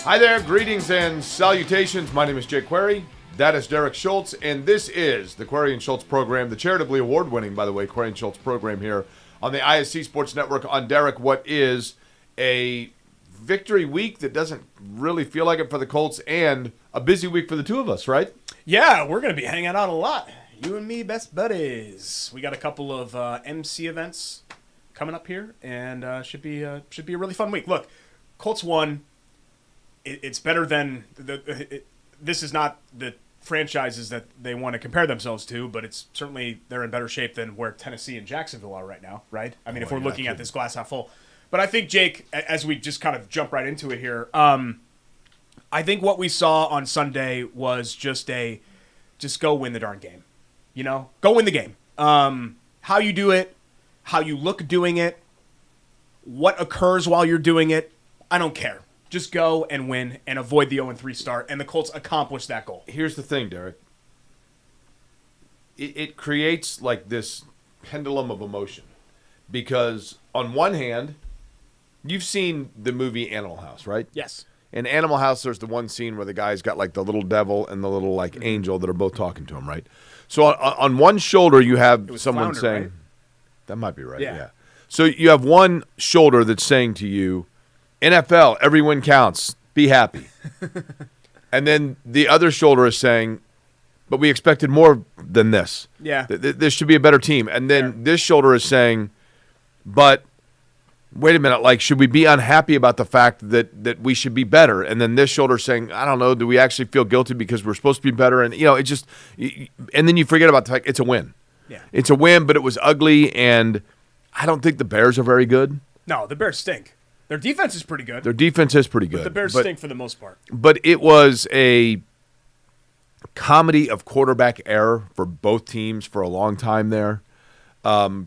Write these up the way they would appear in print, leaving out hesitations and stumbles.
Hi there, greetings and salutations. My name is Jake Query. That is Derek Schultz, and this is the Query and Schultz program, the charitably award-winning, by the way, Query and Schultz program here on the ISC Sports Network on Derek. What is a victory week that doesn't really feel like it for the Colts, and a busy week for the two of us, right? Yeah, we're going to be hanging out a lot. You and me, best buddies. We got a couple of MC events coming up here, and should be a really fun week. Look, Colts won. It's better than this is not the franchises that they want to compare themselves to, but it's certainly they're in better shape than where Tennessee and Jacksonville are right now, right? I mean, if we're looking at this glass half full. But I think, Jake, as we just kind of jump right into it here, I think what we saw on Sunday was just go win the darn game. You know? Go win the game. How you do it, how you look doing it, what occurs while you're doing it, I don't care. Just go and win and avoid the 0-3 start, and the Colts accomplished that goal. Here's the thing, Derek. It creates like this pendulum of emotion because on one hand, you've seen the movie Animal House, right? Yes. In Animal House, there's the one scene where the guy's got like the little devil and the little like angel that are both talking to him, right? So on one shoulder, you have someone Flounder, saying, right? That might be right, Yeah. So you have one shoulder that's saying to you, NFL, every win counts. Be happy. And then the other shoulder is saying, but we expected more than this. Yeah. This should be a better team. And then this shoulder is saying, but wait a minute, like, should we be unhappy about the fact that we should be better? And then this shoulder is saying, I don't know, do we actually feel guilty because we're supposed to be better? And, it just – and then you forget about the fact it's a win. Yeah. It's a win, but it was ugly, and I don't think the Bears are very good. No, the Bears stink. Their defense is pretty good. Their defense is pretty good. But the Bears stink for the most part. But it was a comedy of quarterback error for both teams for a long time there. I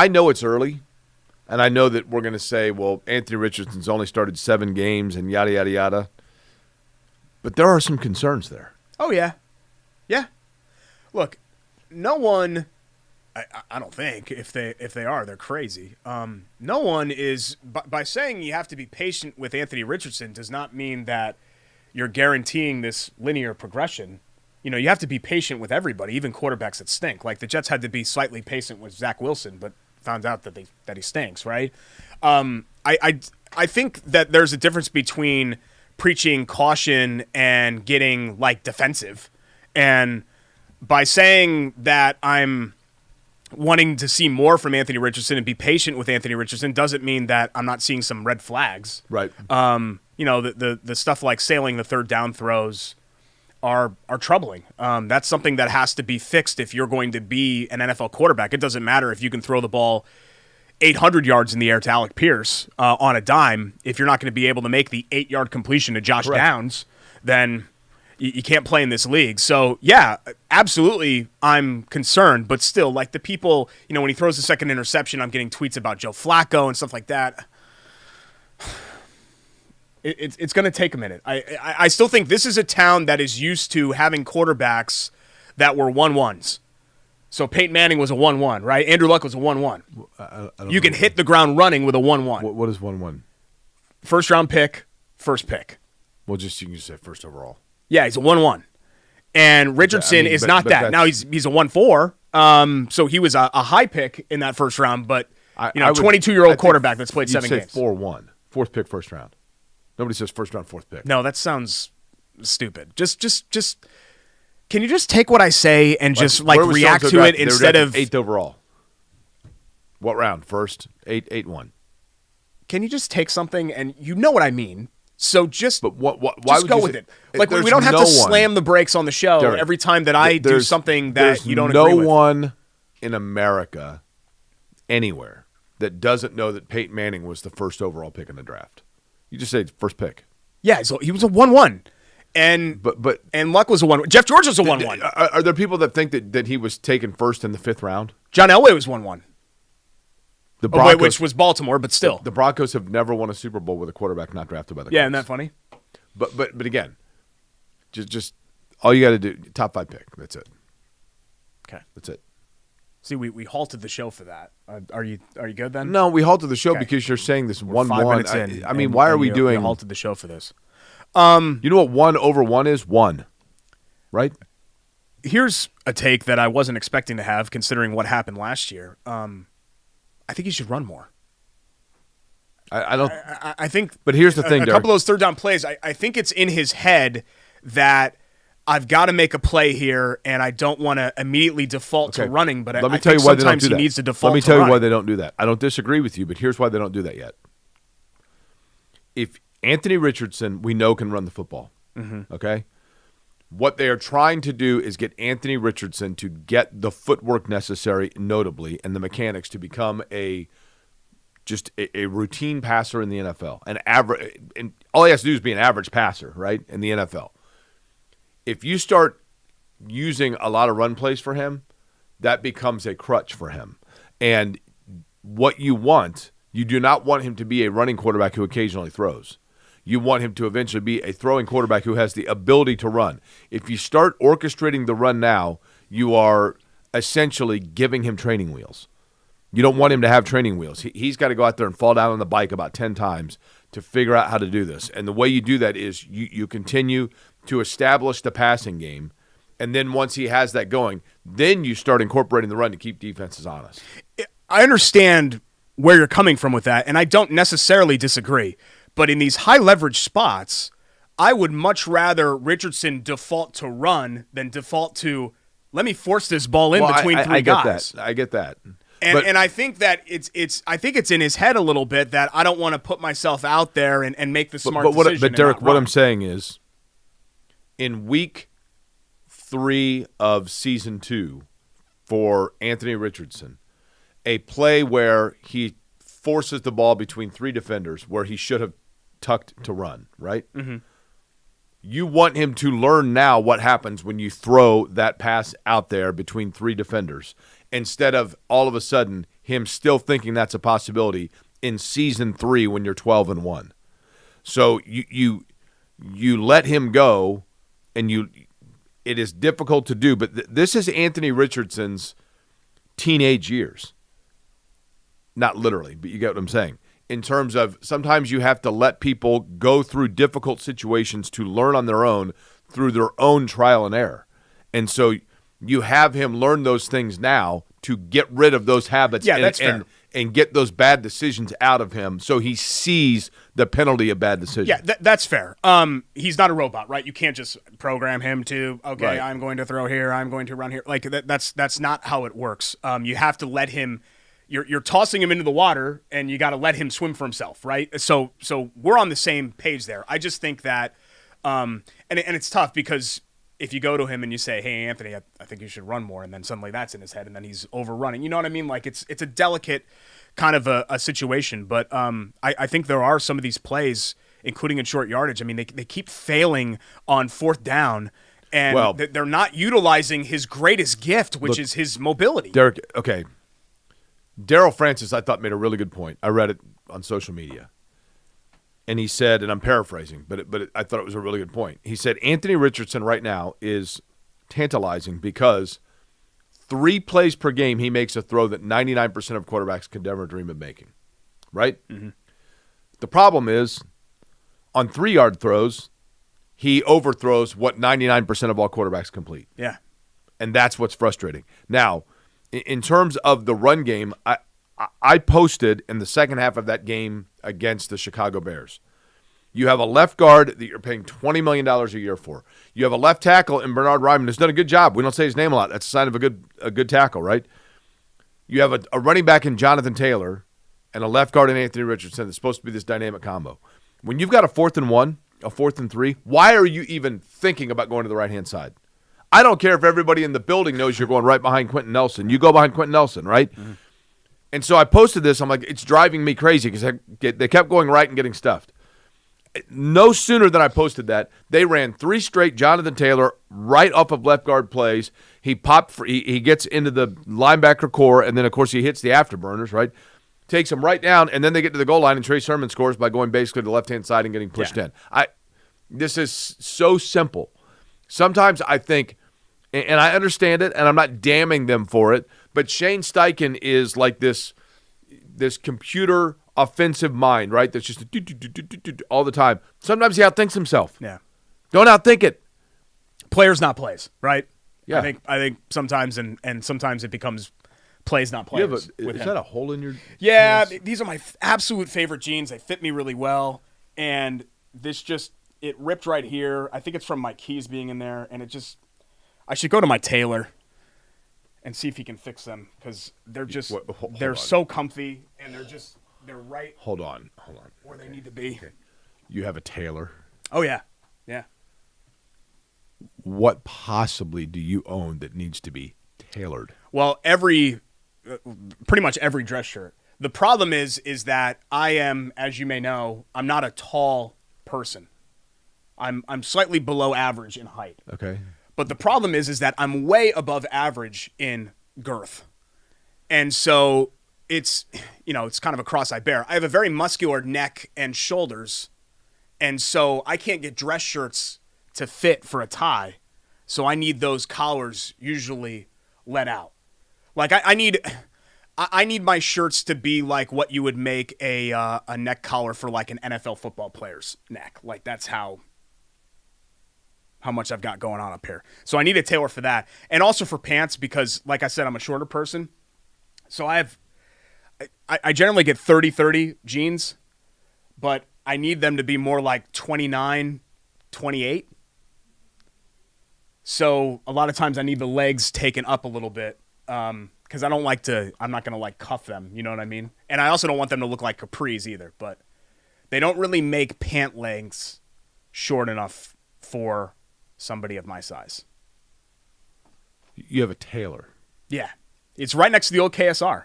know it's early, and I know that we're going to say, well, Anthony Richardson's only started 7 games and yada, yada, yada. But there are some concerns there. Oh, yeah. Yeah. Look, no one – I don't think if they are, they're crazy. No one is by saying you have to be patient with Anthony Richardson does not mean that you're guaranteeing this linear progression. You have to be patient with everybody, even quarterbacks that stink. Like the Jets had to be slightly patient with Zach Wilson, but found out that he stinks, right? I think that there's a difference between preaching caution and getting like defensive, and by saying that I'm wanting to see more from Anthony Richardson and be patient with Anthony Richardson doesn't mean that I'm not seeing some red flags. Right. The stuff like sailing the third down throws are troubling. That's something that has to be fixed if you're going to be an NFL quarterback. It doesn't matter if you can throw the ball 800 yards in the air to Alec Pierce on a dime. If you're not going to be able to make the 8-yard completion to Josh Downs, then you can't play in this league. So, yeah, absolutely, I'm concerned. But still, like the people, when he throws the second interception, I'm getting tweets about Joe Flacco and stuff like that. It's going to take a minute. I still think this is a town that is used to having quarterbacks that were 1-1s. So Peyton Manning was a 1-1, right? Andrew Luck was a 1-1. You can hit the ground running with a 1-1. What is 1-1? First-round pick, first pick. Well, you can just say first overall. Yeah, he's a 1-1. And Richardson is not that. Now he's a 1-4. So he was a high pick in that first round, but 22-year-old quarterback that's played 7 games. 4-1. Fourth pick, first round. Nobody says first round, fourth pick. No, that sounds stupid. Just can you just take what I say and just react to it instead of 8th overall? What round? First? 8-1. Can you just take something and you know what I mean? So but why just would go you with say, it. Like we don't have to slam the brakes on the show Derek, every time that I do something that you don't agree with. There's no one in America anywhere that doesn't know that Peyton Manning was the first overall pick in the draft. You just say first pick. Yeah, so he was a 1-1. And Luck was a 1-1. Jeff George was a 1-1. Are there people that think that he was taken first in the 5th round? John Elway was 1-1. The Broncos, which was Baltimore, but still. The Broncos have never won a Super Bowl with a quarterback not drafted by the Colts. Yeah, isn't that funny? But again, just all you got to do, top 5 pick. That's it. Okay. That's it. See, we halted the show for that. Are you good then? No, we halted the show Okay. because you're saying this 1-1. 5 minutes in. I mean, why are we doing? You halted the show for this. You know what 1 over 1 is? 1, right? Here's a take that I wasn't expecting to have, considering what happened last year. I think he should run more. I don't. I think. But here's the thing, a Derek. couple of those third down plays. I think it's in his head that I've got to make a play here, and I don't want to immediately default to running. But Let me I tell think you why they don't sometimes do he that. needs to default. Let me to tell you why running. they don't do that. I don't disagree with you, but here's why they don't do that yet. If Anthony Richardson, we know, can run the football, okay? What they are trying to do is get Anthony Richardson to get the footwork necessary, notably, and the mechanics to become just a routine passer in the NFL. An average, and all he has to do is be an average passer, right, in the NFL. If you start using a lot of run plays for him, that becomes a crutch for him. And what you do not want him to be a running quarterback who occasionally throws. You want him to eventually be a throwing quarterback who has the ability to run. If you start orchestrating the run now, you are essentially giving him training wheels. You don't want him to have training wheels. He's got to go out there and fall down on the bike about 10 times to figure out how to do this. And the way you do that is you continue to establish the passing game, and then once he has that going, then you start incorporating the run to keep defenses honest. I understand where you're coming from with that, and I don't necessarily disagree. But in these high leverage spots, I would much rather Richardson default to run than default to let me force this ball in between three guys. I get that. And I think that it's in his head a little bit that I don't want to put myself out there and make the smart decision. But Derek, what I'm saying is, in week 3 of season 2 for Anthony Richardson, a play where he forces the ball between 3 defenders where he should have tucked to run, right? Mm-hmm. You want him to learn now what happens when you throw that pass out there between 3 defenders instead of all of a sudden him still thinking that's a possibility in season 3 when you're 12-1. So you let him go, and it is difficult to do, but this is Anthony Richardson's teenage years. Not literally, but you get what I'm saying. In terms of sometimes you have to let people go through difficult situations to learn on their own through their own trial and error. And so you have him learn those things now to get rid of those habits and get those bad decisions out of him so he sees the penalty of bad decisions. Yeah, that's fair. He's not a robot, right? You can't just program him to, okay, right. I'm going to throw here, I'm going to run here. Like that's not how it works. You have to let him – You're tossing him into the water, and you got to let him swim for himself, right? So we're on the same page there. I just think that, and it's tough because if you go to him and you say, "Hey, Anthony, I think you should run more," and then suddenly that's in his head, and then he's overrunning. You know what I mean? Like it's a delicate kind of a situation. But I think there are some of these plays, including in short yardage. I mean, they keep failing on 4th down. And they're not utilizing his greatest gift, which is his mobility. Derek, okay. Darrell Francis, I thought, made a really good point. I read it on social media. And he said, and I'm paraphrasing, but I thought it was a really good point. He said, Anthony Richardson right now is tantalizing because 3 plays per game he makes a throw that 99% of quarterbacks could never dream of making. Right? Mm-hmm. The problem is, on 3-yard throws, he overthrows what 99% of all quarterbacks complete. Yeah. And that's what's frustrating. Now, in terms of the run game, I posted in the second half of that game against the Chicago Bears. You have a left guard that you're paying $20 million a year for. You have a left tackle in Bernard Ryman who's done a good job. We don't say his name a lot. That's a sign of a good tackle, right? You have a running back in Jonathan Taylor and a left guard in Anthony Richardson that's supposed to be this dynamic combo. When you've got a 4th and 1, a 4th and 3, why are you even thinking about going to the right-hand side? I don't care if everybody in the building knows you're going right behind Quentin Nelson. You go behind Quentin Nelson, right? Mm-hmm. And so I posted this. I'm like, it's driving me crazy because they kept going right and getting stuffed. No sooner than I posted that, they ran 3 straight Jonathan Taylor right off of left guard plays. He he gets into the linebacker core, and then, of course, he hits the afterburners, right? Takes him right down, and then they get to the goal line, and Trey Sermon scores by going basically to the left-hand side and getting pushed in. This is so simple. Sometimes I think – and I understand it, and I'm not damning them for it, But Shane Steichen is like this computer offensive mind, right? That's just all the time. Sometimes he outthinks himself. Yeah. Don't outthink it. Players, not plays, right? Yeah. I think sometimes and sometimes it becomes plays, not plays. Is that a hole in your? Yeah, dress? these are my absolute favorite jeans. They fit me really well, and this it ripped right here. I think it's from my keys being in there, and I should go to my tailor and see if he can fix them because they're they're so comfy and they're right. Hold on. Where they need to be. Okay. You have a tailor. Oh yeah. What possibly do you own that needs to be tailored? Well, pretty much every dress shirt. The problem is that I am, as you may know, I'm not a tall person. I'm slightly below average in height. Okay. But the problem is that I'm way above average in girth. And so it's kind of a cross I bear. I have a very muscular neck and shoulders. And so I can't get dress shirts to fit for a tie. So I need those collars usually let out. Like I need my shirts to be like what you would make a neck collar for like an NFL football player's neck. Like that's how much I've got going on up here. So I need a tailor for that. And also for pants because like I said, I'm a shorter person. So I generally get 30-30 jeans, but I need them to be more like 29, 28. So a lot of times I need the legs taken up a little bit because I'm not going to like cuff them. You know what I mean? And I also don't want them to look like capris either, but they don't really make pant lengths short enough for somebody of my size. You have a tailor. Yeah. It's right next to the old KSR.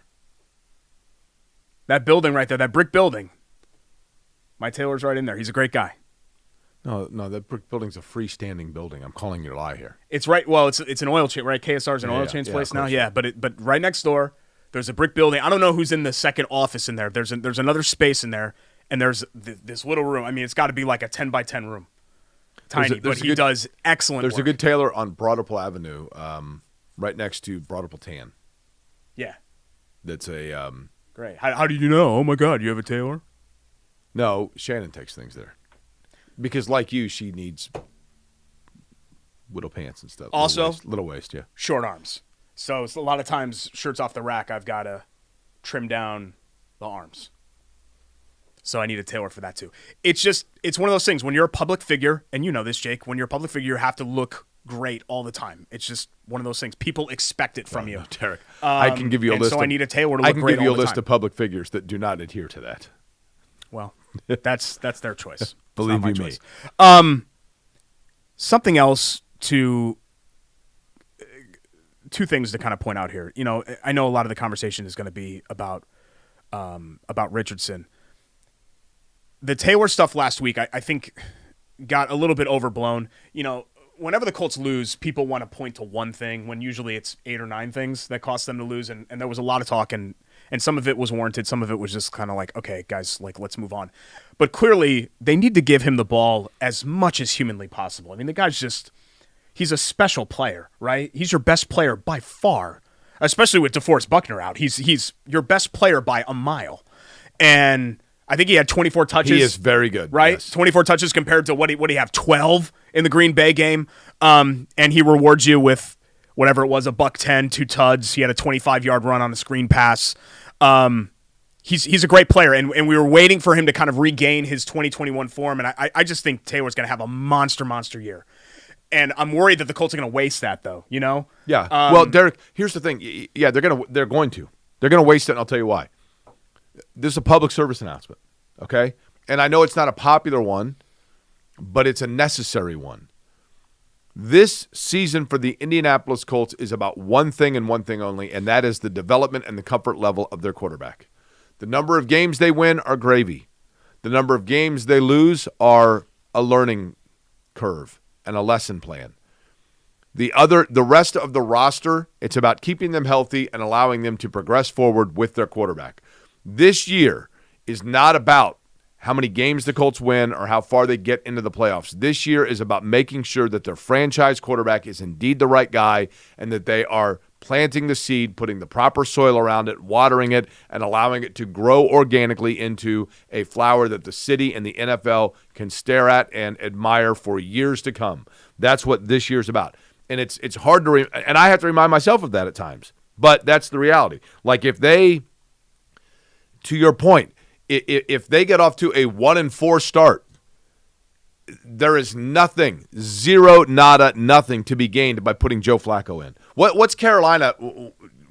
That building right there, that brick building. My tailor's right in there. He's a great guy. No, that brick building's a freestanding building. I'm calling your lie here. It's right. Well, it's an oil chain, right? KSR's an oil change place now. Yeah, but right next door, there's a brick building. I don't know who's in the second office in there. There's another space in there, and there's this little room. I mean, it's got to be like a 10-by-10 room, tiny. But he does excellent. There's work. a good tailor on Broadapple Avenue, right next to Broadapple Tan. Yeah, that's a great. How do you know? Oh my God, you have a tailor? No, Shannon takes things there. Because like you, she needs widow pants and stuff. Also, little waist, yeah. Short arms. So it's a lot of times shirts off the rack, I've got to trim down the arms. So I need a tailor for that too. It's one of those things when you're a public figure, and you know this, Jake, when you're a public figure, you have to look great all the time. It's just one of those things. People expect it from you. No, Derek, I can give you a list. So I need a tailor to look great all the time. I can give you a list of public figures that do not adhere to that. Well, that's their choice. Believe you me. Something else two things to kind of point out here. You know, I know a lot of the conversation is going to be about Richardson. The Taylor stuff last week, I think, got a little bit overblown. You know, whenever the Colts lose, people want to point to one thing when usually it's 8 or 9 things that cost them to lose. And there was a lot of talk and some of it was warranted. Some of it was just kind of like, okay, guys, like, let's move on. But clearly they need to give him the ball as much as humanly possible. I mean, the guy's he's a special player, right? He's your best player by far, especially with DeForest Buckner out. He's your best player by a mile. And I think he had 24 touches. He is very good. Right? Yes. 24 touches compared to what do you have, 12 in the Green Bay game. And he rewards you with whatever it was, a $110, 2 tuds. He had a 25-yard run on a screen pass. He's a great player, and we were waiting for him to kind of regain his 2021 form, and I just think Taylor's going to have a monster year. And I'm worried that the Colts are going to waste that, though, you know? Yeah. Well, Derek, here's the thing. Yeah, they're going to. They're going to waste it, and I'll tell you why. This is a public service announcement, okay? And I know it's not a popular one, but it's a necessary one. This season for the Indianapolis Colts is about one thing and one thing only, and that is the development and the comfort level of their quarterback. The number of games they win are gravy. The number of games they lose are a learning curve and a lesson plan. The rest of the roster, it's about keeping them healthy and allowing them to progress forward with their quarterback. This year is not about how many games the Colts win or how far they get into the playoffs. This year is about making sure that their franchise quarterback is indeed the right guy and that they are planting the seed, putting the proper soil around it, watering it, and allowing it to grow organically into a flower that the city and the NFL can stare at and admire for years to come. That's what this year's about. And it's hard to and I have to remind myself of that at times. But that's the reality. Like if they, to your point, if they get off to a 1-4 start, there is nothing, zero, nada, nothing to be gained by putting Joe Flacco in. What's Carolina?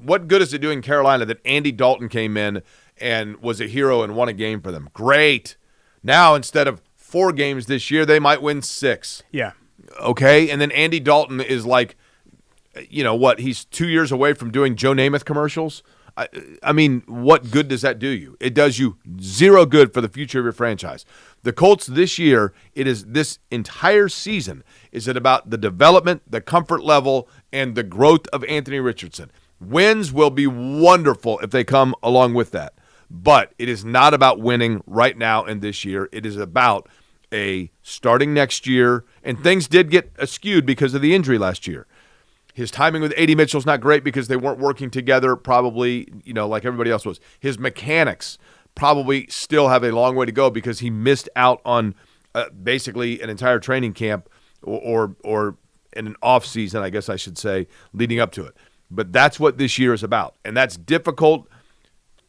What good is it doing Carolina that Andy Dalton came in and was a hero and won a game for them? Great. Now instead of 4 games this year, they might win 6. Yeah. Okay, and then Andy Dalton is like, he's 2 years away from doing Joe Namath commercials. I mean, what good does that do you? It does you zero good for the future of your franchise. The Colts this year, this entire season, is it about the development, the comfort level, and the growth of Anthony Richardson. Wins will be wonderful if they come along with that. But it is not about winning right now and this year. It is about starting next year, and things did get skewed because of the injury last year. His timing with A.D. Mitchell's not great because they weren't working together probably, like everybody else was. His mechanics probably still have a long way to go because he missed out on basically an entire training camp or in an off season, I guess I should say, leading up to it. But that's what this year is about, and that's difficult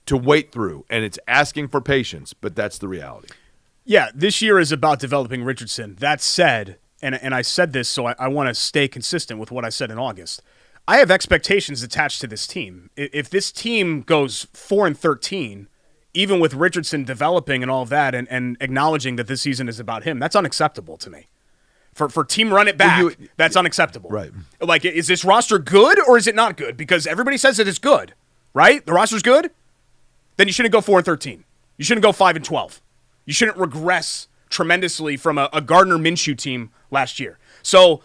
to wait through, and it's asking for patience, but that's the reality. Yeah, this year is about developing Richardson. That said, and I said this, so I want to stay consistent with what I said in August. I have expectations attached to this team. If this team goes 4-13, even with Richardson developing and all of that, and acknowledging that this season is about him, that's unacceptable to me. For team run it back, that's unacceptable. Right. Like, is this roster good or is it not good? Because everybody says that it's good, right? The roster's good? Then you shouldn't go 4-13. You shouldn't go 5-12. You shouldn't regress tremendously from a Gardner Minshew team last year. So,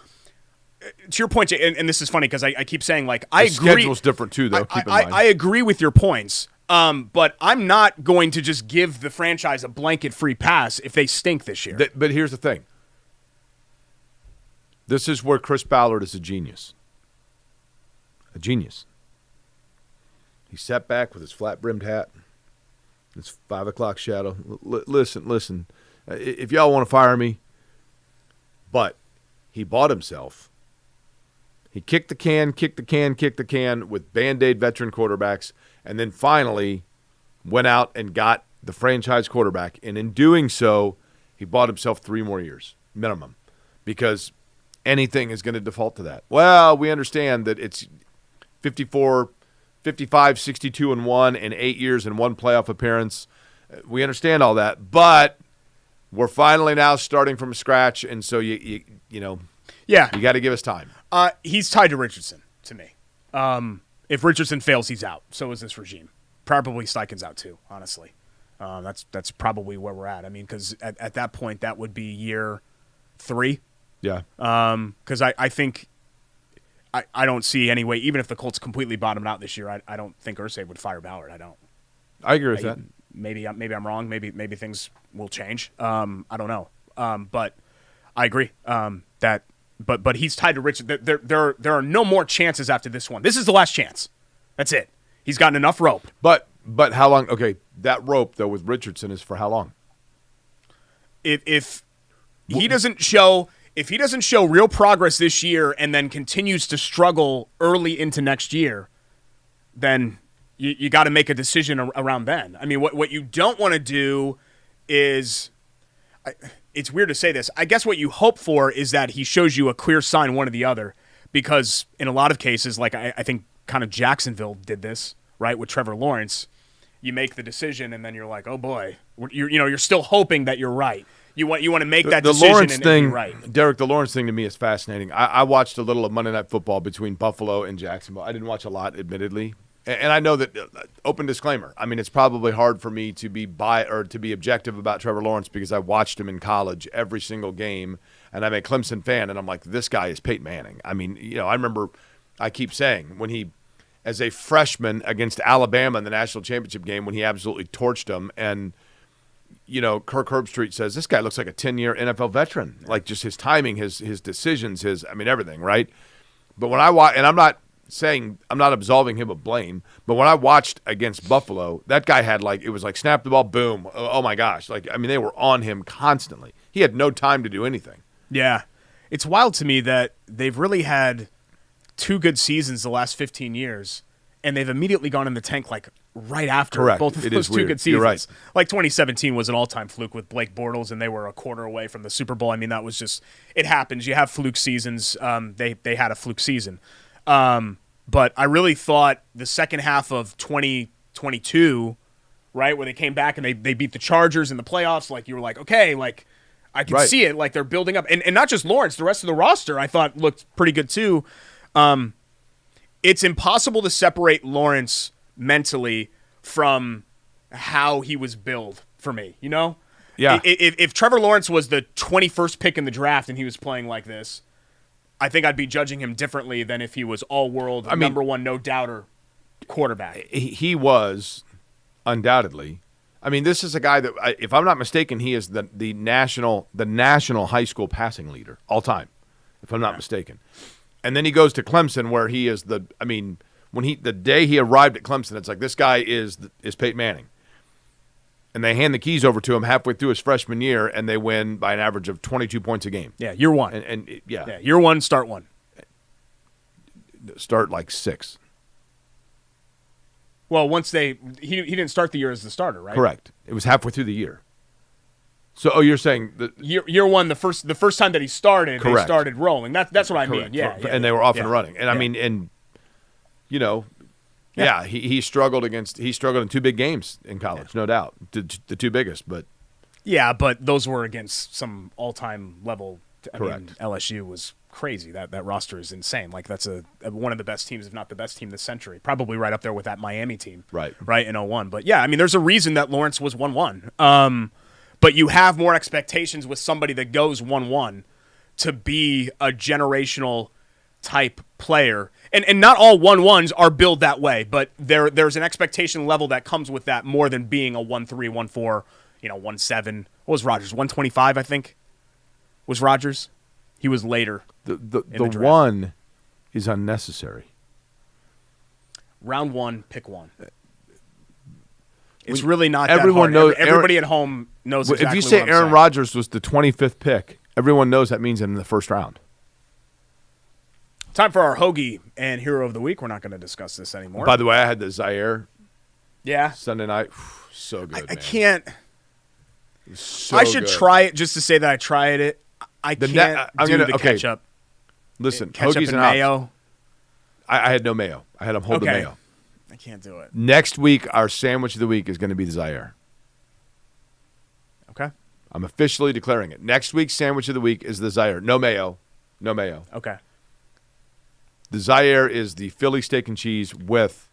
to your point, and this is funny because I keep saying, like, I agree. The schedule's different too, though. Keep in mind. I agree with your points, but I'm not going to just give the franchise a blanket free pass if they stink this year. But here's the thing. This is where Chris Ballard is a genius. A genius. He sat back with his flat-brimmed hat, his 5 o'clock shadow. Listen. If y'all want to fire me, but he bought himself. He kicked the can with Band-Aid veteran quarterbacks, and then finally went out and got the franchise quarterback. And in doing so, he bought himself 3 more years, minimum, because anything is going to default to that. Well, we understand that it's 55, 62-1, and 8 years and 1 playoff appearance. We understand all that, but we're finally now starting from scratch, and so you got to give us time. He's tied to Richardson to me. If Richardson fails, he's out. So is this regime. Probably Steichen's out too. Honestly, that's probably where we're at. I mean, because at that point, that would be year 3. Yeah. Because I think I don't see any way. Even if the Colts completely bottomed out this year, I don't think Irsay would fire Ballard. I don't. I agree with that. Maybe I'm wrong. Maybe things will change. I don't know. But I agree. But he's tied to Richard. There are no more chances after this one. This is the last chance. That's it. He's gotten enough rope. But how long? Okay, that rope though with Richardson is for how long? If he doesn't show real progress this year and then continues to struggle early into next year, then you got to make a decision around then. I mean, what you don't want to do is, it's weird to say this, I guess what you hope for is that he shows you a clear sign one or the other, because in a lot of cases, like I think kind of Jacksonville did this, right, with Trevor Lawrence, you make the decision and then you're like, oh boy, you're still hoping that you're right. You want to make that decision Lawrence and thing, be right. Derek, the Lawrence thing to me is fascinating. I watched a little of Monday Night Football between Buffalo and Jacksonville. I didn't watch a lot, admittedly. And I know that, open disclaimer, I mean, it's probably hard for me to be objective about Trevor Lawrence because I watched him in college every single game, and I'm a Clemson fan, and I'm like, this guy is Peyton Manning. I mean, I remember, I keep saying, when he, as a freshman against Alabama in the national championship game, when he absolutely torched them, and, Kirk Herbstreit says, this guy looks like a 10-year NFL veteran. Like, just his timing, his decisions, everything, right? But when I watch, and I'm not saying I'm not absolving him of blame, but when I watched against Buffalo, that guy had it was like snap the ball, boom. Oh my gosh. They were on him constantly. He had no time to do anything. Yeah. It's wild to me that they've really had 2 good seasons the last 15 years, and they've immediately gone in the tank right after Correct. both of It those is 2 weird. good seasons. You're right. 2017 was an all-time fluke with Blake Bortles, and they were a quarter away from the Super Bowl. I mean, that was just – it happens. You have fluke seasons. They had a fluke season. But I really thought the second half of 2022, right, where they came back and they beat the Chargers in the playoffs, you were like, okay, I can see it. They're building up. And not just Lawrence, the rest of the roster I thought looked pretty good too. It's impossible to separate Lawrence mentally from how he was billed for me, you know? Yeah. If Trevor Lawrence was the 21st pick in the draft and he was playing like this, I think I'd be judging him differently than if he was all-world, number one, no-doubter quarterback. He was undoubtedly. This is a guy that, if I'm not mistaken, he is the national high school passing leader all time, if I'm not mistaken. And then he goes to Clemson, where he is the day he arrived at Clemson, it's like this guy is Peyton Manning. And they hand the keys over to him halfway through his freshman year, and they win by an average of 22 points a game. Yeah, year one. Yeah, year one, start one. Start 6. Well, once he didn't start the year as the starter, right? Correct. It was halfway through the year. So, you're saying that year one, the first time that he started, correct. They started rolling. That's what I mean. Yeah, and they were off and running. And he struggled in 2 big games in college, no doubt, the 2 biggest. But but those were against some all-time level. Correct. LSU was crazy. That roster is insane. That's one of the best teams, if not the best team this century. Probably right up there with that Miami team. Right in 01. But yeah, there's a reason that Lawrence was 1-1. But you have more expectations with somebody that goes 1-1 to be a generational type player. And not all 1-1s are billed that way, but there's an expectation level that comes with that more than being a 1-3, 1-4, 1-7. What was Rodgers? 125, I think, was Rodgers. He was later. The 1 is unnecessary. Round 1, pick 1. It's really not everyone that hard. knows. Everybody at home knows exactly if you say what I'm Aaron saying. Rodgers was the 25th pick, everyone knows that means in the first round. Time for our Hoagie and Hero of the Week. We're not going to discuss this anymore. By the way, I had the Zaire Yeah. Sunday night. So good, I man. can't. So I should good. try it just to say that I tried it. I can't do the ketchup. Listen, Ketchup Hoagies and hops. mayo. I had no mayo. I had them hold the Okay. mayo. I can't do it. Next week, our sandwich of the week is going to be the Zaire. Okay. I'm officially declaring it. Next week's sandwich of the week is the Zaire. No mayo. No mayo. Okay. The Zaire is the Philly steak and cheese with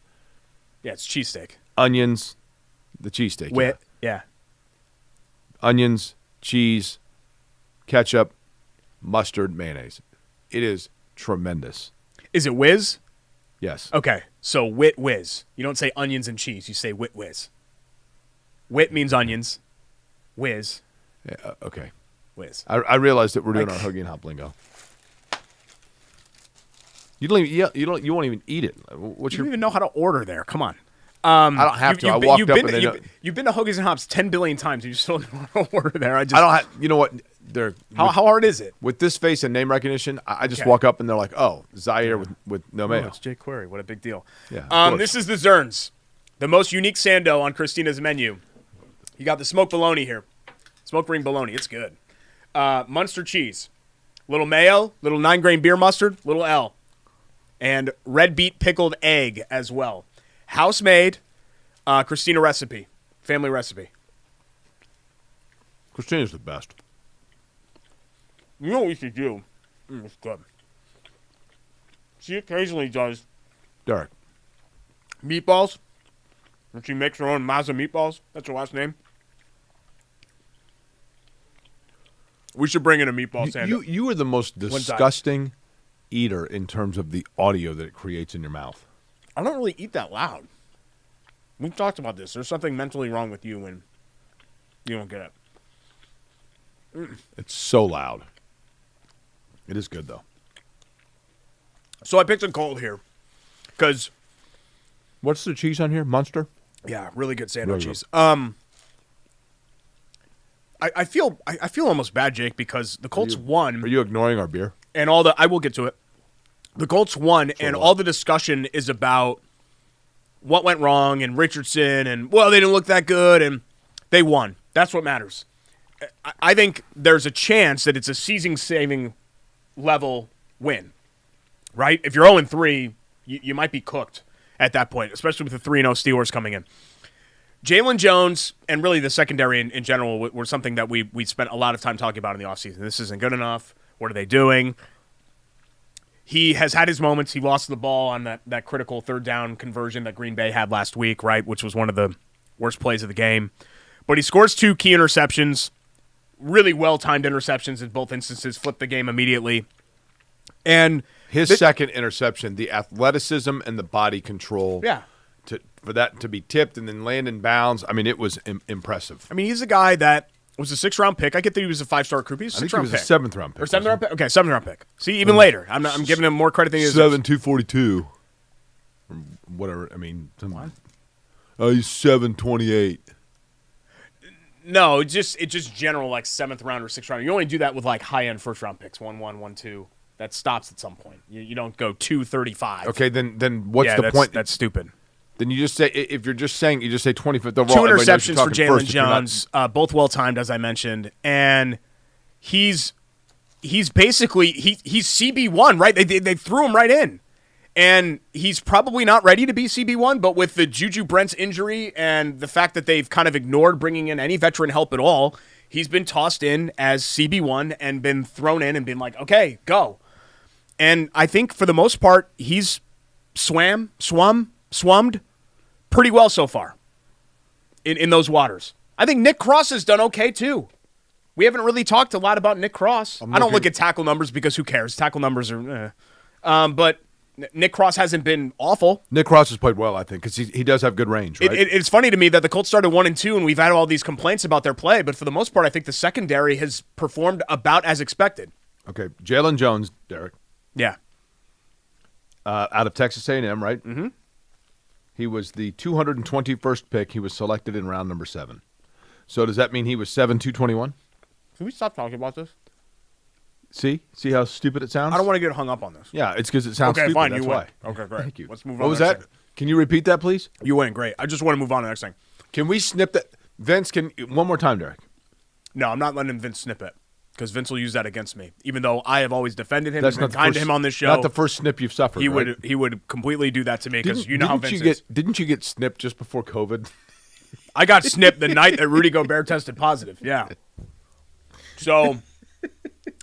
Yeah, it's cheesesteak. onions, the cheesesteak. Wit. Yeah. Onions, cheese, ketchup, mustard, mayonnaise. It is tremendous. Is it whiz? Yes. Okay. So wit whiz. You don't say onions and cheese. You say wit whiz. Wit means onions. Whiz. Yeah, okay. Whiz. I realized that we're doing our Hoagie and Hop lingo. You won't even eat it. What's You your? don't even know how to order there. Come on. I don't have to. I walked up and they know. You've been to Hoagies and Hops 10 billion times and you still don't know how to order there. I don't have. You know what? How hard is it? With this face and name recognition, I just Okay. walk up and they're like, "Oh, Zaire with no Oh, mayo." it's Jay Query. What a big deal. Yeah, of course. This is the Zerns, the most unique sando on Christina's menu. You got the smoked bologna here. Smoked ring bologna. It's good. Munster cheese. Little mayo, little 9-grain beer mustard, little L. And red beet pickled egg as well. House made, Christina recipe. Family recipe. Christina's the best. You know what we should do? It's good. She occasionally does Derek. meatballs. And she makes her own Mazza meatballs. That's her last name. We should bring in a meatball sandwich. You are the most disgusting eater in terms of the audio that it creates in your mouth. I don't really eat that loud. We've talked about this. There's something mentally wrong with you when you don't get it. It's so loud. It is good though. So I picked a cold here. because What's the cheese on here? Munster? yeah, really good Sando Really cheese. I feel almost bad, Jake, because the Colts won. Are you ignoring our beer? And I will get to it. The Colts won, and all the discussion is about what went wrong and Richardson, and well, they didn't look that good, and they won. That's what matters. I think there's a chance that it's a season-saving level win, right? If you're 0-3, you might be cooked at that point, especially with the 3-0 Steelers coming in. Jalen Jones and really the secondary in general were something that we spent a lot of time talking about in the offseason. This isn't good enough. What are they doing? He has had his moments. He lost the ball on that critical third down conversion that Green Bay had last week, right, which was one of the worst plays of the game. But he scores 2 key interceptions, really well-timed interceptions in both instances, flipped the game immediately. And his second interception, the athleticism and the body control. Yeah. For that to be tipped and then land in bounds, I mean, it was impressive. I mean, he's a guy that was a 6th-round pick. I get that he was a 5-star recruit. He was a 6th-round pick. I think he was a 7th-round pick. Or 7th-round pick? Okay, 7th-round pick. See, even later. I'm giving him more credit than he is. 7,242. Or whatever. I mean, he's 728. No, it's just general, like 7th round or 6th round. You only do that with like high-end first-round picks, 1-1, 1-2. That stops at some point. You don't go 235. Okay, then what's the point? That's stupid. Then you just say, if you're just saying, you just say 25th overall. 2 interceptions for Jalen first, Jones, both well-timed, as I mentioned. And he's basically, he's CB1, right? They threw him right in. And he's probably not ready to be CB1, but with the Juju Brents injury and the fact that they've kind of ignored bringing in any veteran help at all, he's been tossed in as CB1 and been thrown in and been like, okay, go. And I think for the most part, he's swummed pretty well so far in those waters. I think Nick Cross has done okay too. We haven't really talked a lot about Nick Cross. I don't look at tackle numbers because who cares? Tackle numbers are but Nick Cross hasn't been awful. Nick Cross has played well, I think, because he does have good range, right? It's funny to me that the Colts started 1-2, and we've had all these complaints about their play, but for the most part, I think the secondary has performed about as expected. Okay, Jalen Jones, Derek. Yeah. Out of Texas A&M, right? Mm-hmm. He was the 221st pick. He was selected in round number 7. So does that mean he was 7-221? Can we stop talking about this? See how stupid it sounds? I don't want to get hung up on this. Yeah, it's because it sounds stupid. Fine, that's you why. win. Okay, great. Thank you. Let's move on. What was that? Thing. Can you repeat that, please? You win. Great. I just want to move on to the next thing. Can we snip that? Vince, one more time, Derek. No, I'm not letting Vince snip it because Vince will use that against me. Even though I have always defended him and been kind to him on this show. Not the first snip you've suffered. He would completely do that to me because you know how Vince is. Didn't you get snipped just before COVID? I got snipped the night that Rudy Gobert tested positive. Yeah. So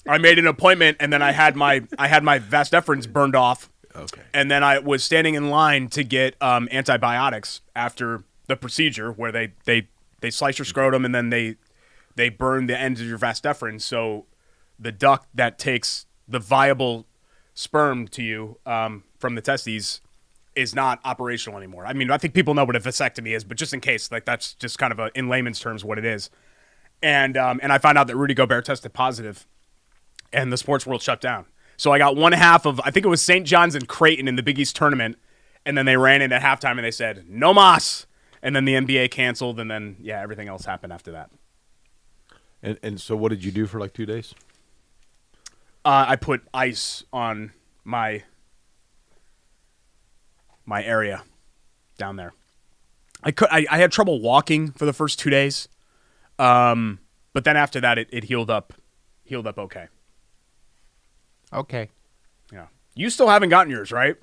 I made an appointment, and then I had my vas deferens burned off. Okay. And then I was standing in line to get antibiotics after the procedure, where they slice your scrotum and then they burn the ends of your vas deferens, so the duct that takes the viable sperm to you from the testes is not operational anymore. I mean, I think people know what a vasectomy is, but just in case, like that's just kind of in layman's terms what it is. And I found out that Rudy Gobert tested positive, and the sports world shut down. So I got one half of, I think it was St. John's and Creighton in the Big East tournament, and then they ran in at halftime and they said, no mas. And then the NBA canceled, and then, yeah, everything else happened after that. And so what did you do for like 2 days? I put ice on my area down there. I had trouble walking for the first 2 days, but then after that it healed up okay. Okay. Yeah. You still haven't gotten yours, right?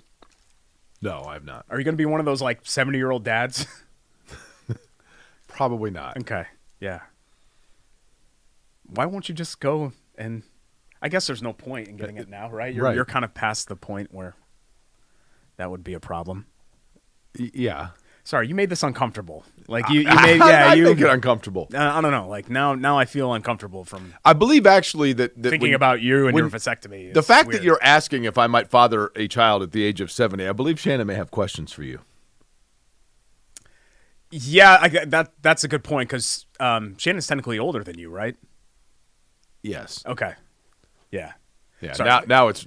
No, I have not. Are you going to be one of those like 70-year-old dads? Probably not. Okay. Yeah. Why won't you just go and I guess there's no point in getting it now, right? You're kind of past the point where that would be a problem. Yeah. Sorry, you made this uncomfortable. Like you make it uncomfortable. I don't know. Like now I feel uncomfortable from I believe actually that thinking about you and your vasectomy. The fact weird. that you're asking if I might father a child at the age of 70, I believe Shannon may have questions for you. Yeah, that's a good point because Shannon's technically older than you, right? Yes. Okay. Yeah. Yeah. Sorry. Now it's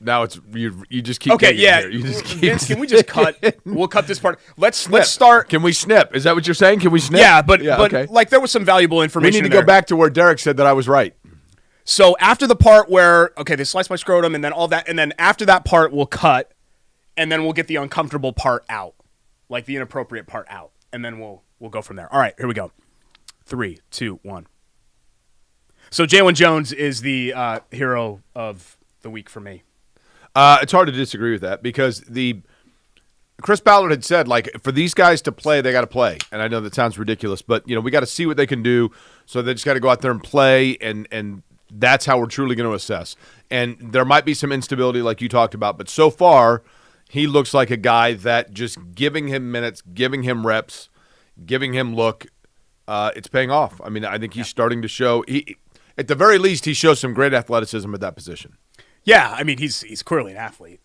you just keep. Okay. Yeah. Here. You just keep Vince, can we just cut? We'll cut this part. Let's start. Can we snip? Is that what you're saying? Can we snip? Yeah, but okay. like there was some valuable We information. need to go back to where Derek said that I was right. So after the part where they sliced my scrotum and then all that, and then after that part we'll cut, and then we'll get the uncomfortable part out, like the inappropriate part out, and then we'll go from there. All right, here we go. 3, 2, 1. So Jalen Jones is the hero of the week for me. It's hard to disagree with that because Chris Ballard had said, like, for these guys to play, they got to play. And I know that sounds ridiculous, but, we got to see what they can do. So they just got to go out there and play, and that's how we're truly going to assess. And there might be some instability like you talked about, but so far he looks like a guy that just giving him minutes, giving him reps, giving him look, it's paying off. I mean, I think he's starting to show – at the very least, he shows some great athleticism at that position. Yeah, I mean, he's clearly an athlete.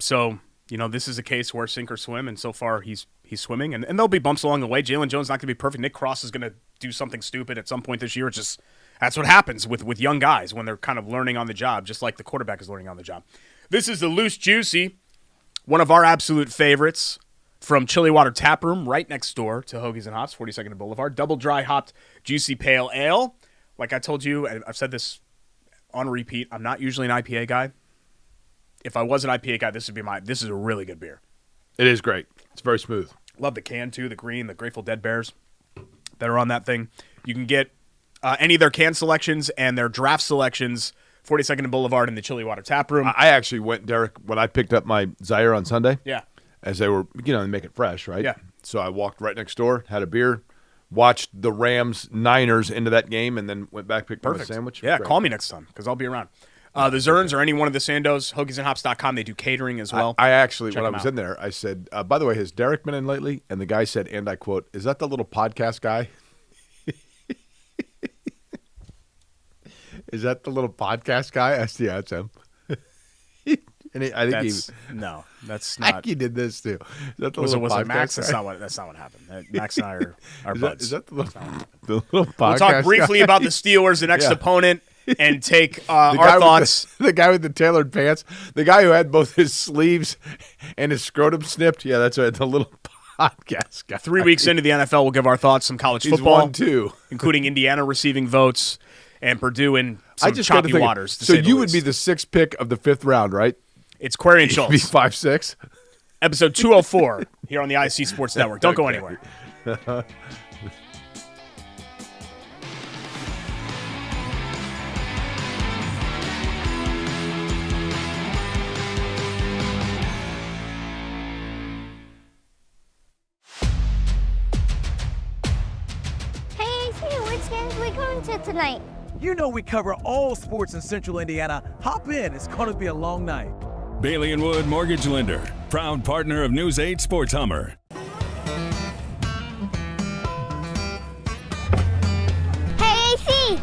So, this is a case where sink or swim, and so far he's swimming. And there'll be bumps along the way. Jalen Jones not going to be perfect. Nick Cross is going to do something stupid at some point this year. It's just that's what happens with young guys when they're kind of learning on the job, just like the quarterback is learning on the job. This is the Loose Juicy, one of our absolute favorites from Chili Water Tap Room right next door to Hoagies and Hops, 42nd and Boulevard. Double dry hopped juicy pale ale. Like I told you, I've said this on repeat, I'm not usually an IPA guy. If I was an IPA guy, this is a really good beer. It is great. It's very smooth. Love the can, too, the green, the Grateful Dead bears that are on that thing. You can get any of their can selections and their draft selections, 42nd and Boulevard in the Chili Water Tap Room. I actually went, Derek, when I picked up my Zaire on Sunday. Yeah. As they were, they make it fresh, right? Yeah. So I walked right next door, had a beer, watched the Rams-Niners into that game, and then went back, picked up a sandwich. Yeah, Great. call me next time because I'll be around. The Zerns or any one of the Sandos, hoagiesandhops.com, they do catering as well. I actually, when I was in there, I said, by the way, has Derek been in lately? And the guy said, and I quote, is that the little podcast guy? Is that the little podcast guy? I said, yeah, it's him. And I think no, that's not. I think he did this too. Is that the was little it Max? guy? That's not what happened. Max and I are buds. Is that the little podcast We'll talk briefly guy? about the Steelers, the next opponent, and take our guy thoughts. The guy with the tailored pants, the guy who had both his sleeves and his scrotum snipped. Yeah, that's right. The little podcast guy. 3 weeks into the NFL, we'll give our thoughts. Some college He's football, 1-2, including Indiana receiving votes and Purdue in some choppy waters. So you would be the 6th pick of the 5th round, right? It's Query and Schultz. Be 5'6". Episode 204 here on the ISC Sports Network. Don't go anywhere. Hey, which games are we going to tonight? You know we cover all sports in Central Indiana. Hop in. It's going to be a long night. Bailey & Wood Mortgage Lender, proud partner of News 8 Sports Hummer. Hey, AC!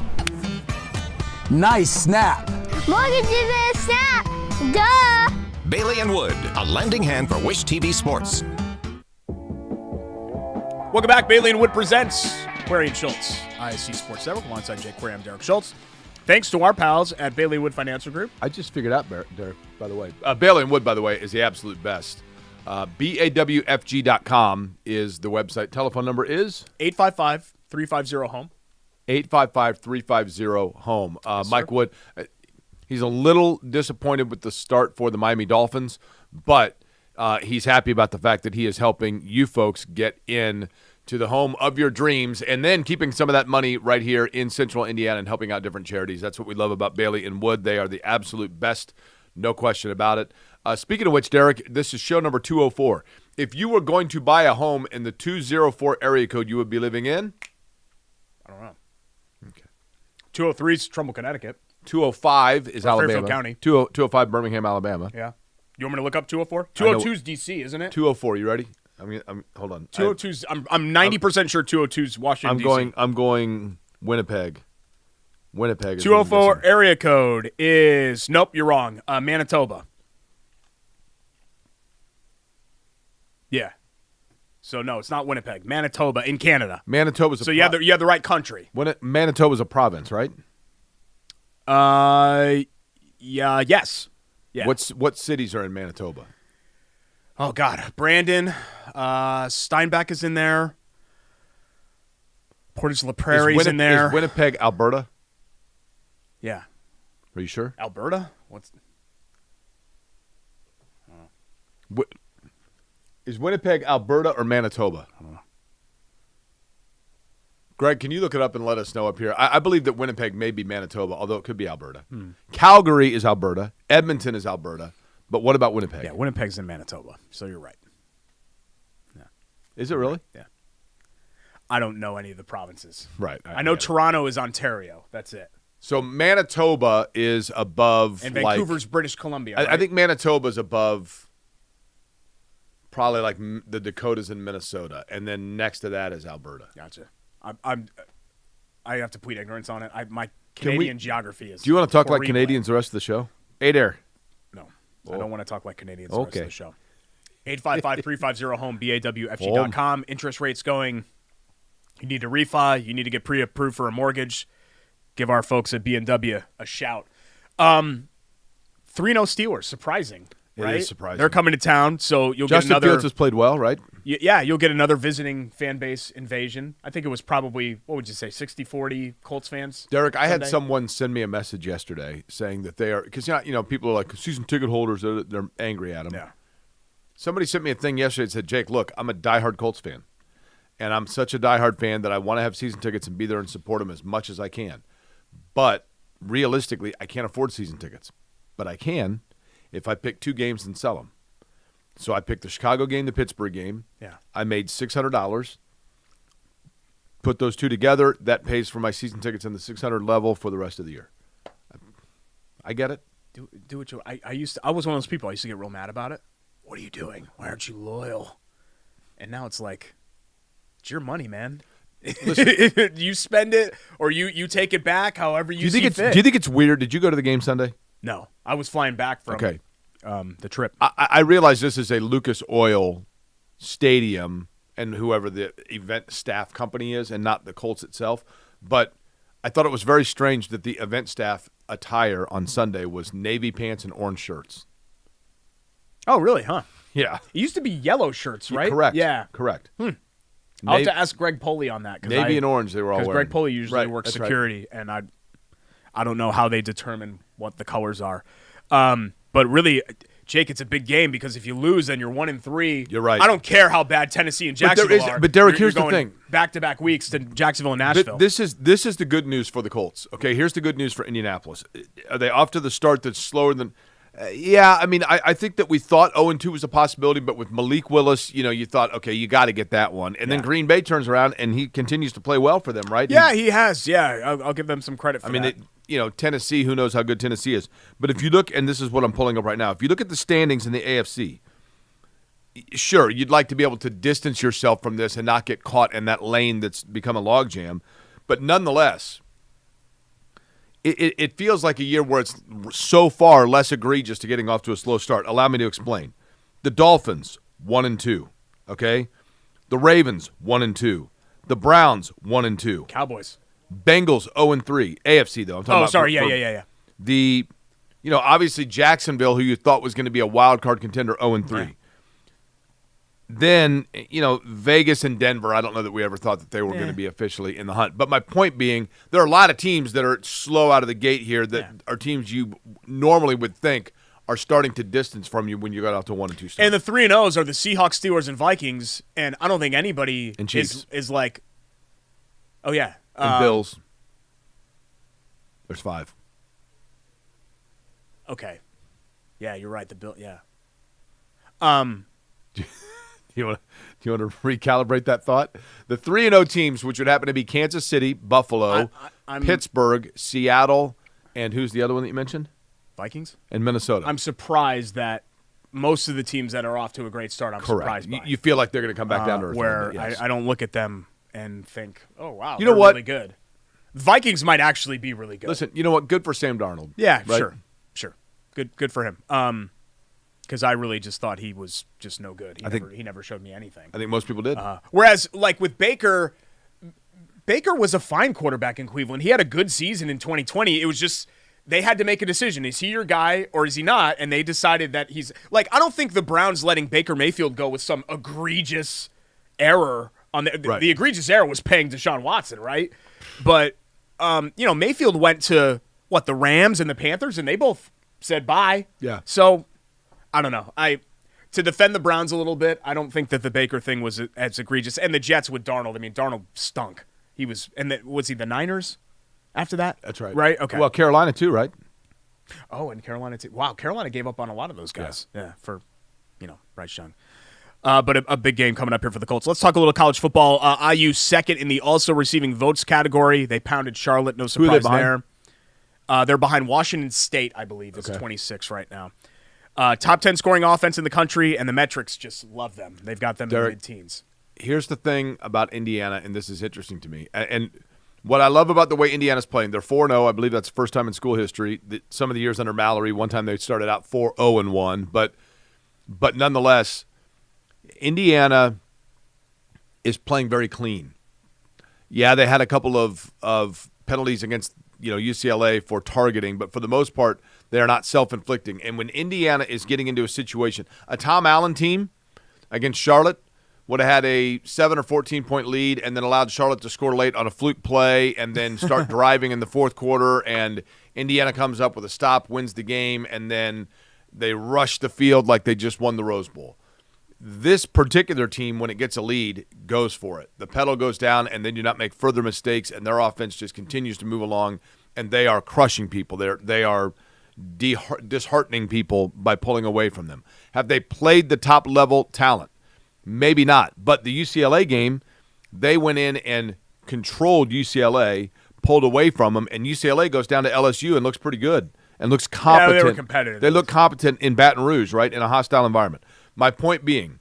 Nice snap. Mortgage is a snap! Duh! Bailey & Wood, a lending hand for Wish TV Sports. Welcome back. Bailey & Wood presents Query and Schultz, ISC Sports Network, alongside Jake Query. I'm Derek Schultz. Thanks to our pals at Bailey Wood Financial Group. I just figured out, Derek, by the way. Bailey & Wood, by the way, is the absolute best. BAWFG.com is the website. Telephone number is? 855-350-HOME. 855-350-HOME. Yes, Mike sir. Wood, he's a little disappointed with the start for the Miami Dolphins, but he's happy about the fact that he is helping you folks get in to the home of your dreams, and then keeping some of that money right here in Central Indiana and helping out different charities. That's what we love about Bailey & Wood. They are the absolute best, no question about it. Speaking of which, Derek, this is show number 204. If you were going to buy a home in the 204 area code you would be living in? I don't know. Okay. 203 is Trumbull, Connecticut. 205 is Or Alabama. Fairfield County. 205 Birmingham, Alabama. Yeah. You want me to look up 204? 202 is D.C., isn't it? 204, you ready? Hold on. 202's, I'm 90% sure 202's Washington, D.C. I'm going Winnipeg. Winnipeg is 204 area code is, nope, you're wrong. Manitoba. Yeah. So, no, it's not Winnipeg. Manitoba in Canada. Manitoba's a So you have the right country. Manitoba's a province, right? Yes. Yeah. What cities are in Manitoba? Oh, God. Brandon. Steinbach is in there. Portage La Prairie's in there. Is Winnipeg, Alberta? Yeah. Are you sure? Alberta? Is Winnipeg, Alberta, or Manitoba? I don't know. Greg, can you look it up and let us know up here? I believe that Winnipeg may be Manitoba, although it could be Alberta. Calgary is Alberta. Edmonton is Alberta. But what about Winnipeg? Yeah, Winnipeg's in Manitoba, so you're right. Yeah. Is it really? Yeah. I don't know any of the provinces. Right. I know Toronto is Ontario. That's it. So Manitoba is above. And Vancouver's British Columbia. Right? I think Manitoba's above probably like the Dakotas and Minnesota. And then next to that is Alberta. Gotcha. I have to plead ignorance on it. My Canadian geography is. Do you want to talk like horrible. Canadians the rest of the show? Adair. No. I don't want to talk like Canadians the rest Okay. of the show. 855-350-HOME, BAWFG.com. Interest rates going. You need to refi. You need to get pre-approved for a mortgage. Give our folks at B&W a shout. 3-0 Steelers, surprising, right? It is surprising. They're coming to town, so you'll Justin get another. Fields has played well, right? Yeah, you'll get another visiting fan base invasion. I think it was probably, what would you say, 60-40 Colts fans? Derek, I had Sunday? someone send me a message yesterday saying that they are, because people are like season ticket holders, they're angry at them. Yeah. Somebody sent me a thing yesterday that said, Jake, look, I'm a diehard Colts fan. And I'm such a diehard fan that I want to have season tickets and be there and support them as much as I can. But realistically, I can't afford season tickets. But I can if I pick 2 games and sell them. So I picked the Chicago game, the Pittsburgh game. Yeah. I made $600. Put those 2 together. That pays for my season tickets in the 600 level for the rest of the year. I get it. Do what you. I was one of those people. I used to get real mad about it. What are you doing? Why aren't you loyal? And now it's like, it's your money, man. You spend it or you take it back however you see fit. Do you think it's weird? Did you go to the game Sunday? No, I was flying back from the trip. I realize this is a Lucas Oil stadium and whoever the event staff company is and not the Colts itself. But I thought it was very strange that the event staff attire on Sunday was navy pants and orange shirts. Oh, really? Huh? Yeah. It used to be yellow shirts, right? Correct. Yeah. Correct. I'll have to ask Greg Poley on that. Navy and orange they were all wearing. Because Greg Poley usually Right, works that's right. security, and I don't know how they determine what the colors are. But really, Jake, it's a big game because if you lose, then you're 1-3. You're right. I don't care how bad Tennessee and Jacksonville are. But Derek, You're here's the going thing. Back-to-back weeks to Jacksonville and Nashville. This is the good news for the Colts. Okay, here's the good news for Indianapolis. Are they off to the start that's slower than yeah, I mean, I think that we thought 0-2 was a possibility, but with Malik Willis, you thought, okay, you got to get that one. And then Green Bay turns around, and he continues to play well for them, right? Yeah, he has. Yeah, I'll give them some credit for that. Tennessee, who knows how good Tennessee is. But if you look, and this is what I'm pulling up right now, if you look at the standings in the AFC, sure, you'd like to be able to distance yourself from this and not get caught in that lane that's become a logjam. But nonetheless, it feels like a year where it's so far less egregious to getting off to a slow start. Allow me to explain. The Dolphins, 1-2, okay? The Ravens, 1-2. The Browns, 1-2. Cowboys. Bengals, 0-3. AFC, though. I'm talking about sorry. Yeah. The, obviously Jacksonville, who you thought was going to be a wild card contender, 0-3. Yeah. Then, Vegas and Denver, I don't know that we ever thought that they were going to be officially in the hunt. But my point being, there are a lot of teams that are slow out of the gate here that are teams you normally would think are starting to distance from you when you got out to 1-2 start. And the 3-0s are the Seahawks, Steelers, and Vikings. And I don't think anybody is like, oh, yeah. And Bills. There's 5. Okay. Yeah, you're right. The Bill, yeah. Do you want to recalibrate that thought? The 3-0 teams, which would happen to be Kansas City, Buffalo, Pittsburgh, Seattle, and who's the other one that you mentioned? Vikings? And Minnesota. I'm surprised that most of the teams that are off to a great start, I'm surprised by. You feel like they're going to come back down to earth. Where yes. I don't look at them and think, oh, wow, you know they're what? really good. Vikings might actually be really good. Listen, you know what? Good for Sam Darnold. Yeah, right? Sure. Good for him. Because I really just thought he was just no good. He never showed me anything. I think most people did. Whereas, like with Baker was a fine quarterback in Cleveland. He had a good season in 2020. It was just they had to make a decision. Is he your guy or is he not? And they decided that he's like, I don't think the Browns letting Baker Mayfield go with some egregious error on the egregious error was paying Deshaun Watson, right? But, Mayfield went to the Rams and the Panthers and they both said bye. Yeah. So I don't know. To defend the Browns a little bit, I don't think that the Baker thing was as egregious. And the Jets with Darnold, I mean, Darnold stunk. Was he the Niners? After that? That's right. Right? Okay. Well, Carolina too, right? Oh, and Carolina too. Wow, Carolina gave up on a lot of those guys. Yeah, for, Bryce Young. But a big game coming up here for the Colts. Let's talk a little college football. IU second in the also receiving votes category. They pounded Charlotte. No surprise there. They're behind Washington State, I believe. It's 26 right now. Top 10 scoring offense in the country, and the metrics just love them. They've got them in the mid-teens. Here's the thing about Indiana, and this is interesting to me. And what I love about the way Indiana's playing, they're 4-0. I believe that's the first time in school history. Some of the years under Mallory, one time they started out 4-0-1. But nonetheless, Indiana is playing very clean. Yeah, they had a couple of penalties against UCLA for targeting, but for the most part, they are not self-inflicting. And when Indiana is getting into a situation, a Tom Allen team against Charlotte would have had a 7 or 14-point lead and then allowed Charlotte to score late on a fluke play and then start driving in the fourth quarter, and Indiana comes up with a stop, wins the game, and then they rush the field like they just won the Rose Bowl. This particular team, when it gets a lead, goes for it. The pedal goes down, and they do not make further mistakes, and their offense just continues to move along, and they are crushing people. They are disheartening people by pulling away from them. Have they played the top-level talent? Maybe not. But the UCLA game, they went in and controlled UCLA, pulled away from them, and UCLA goes down to LSU and looks pretty good and looks competent. Yeah, they were competitive. They look competent in Baton Rouge, right, in a hostile environment. My point being,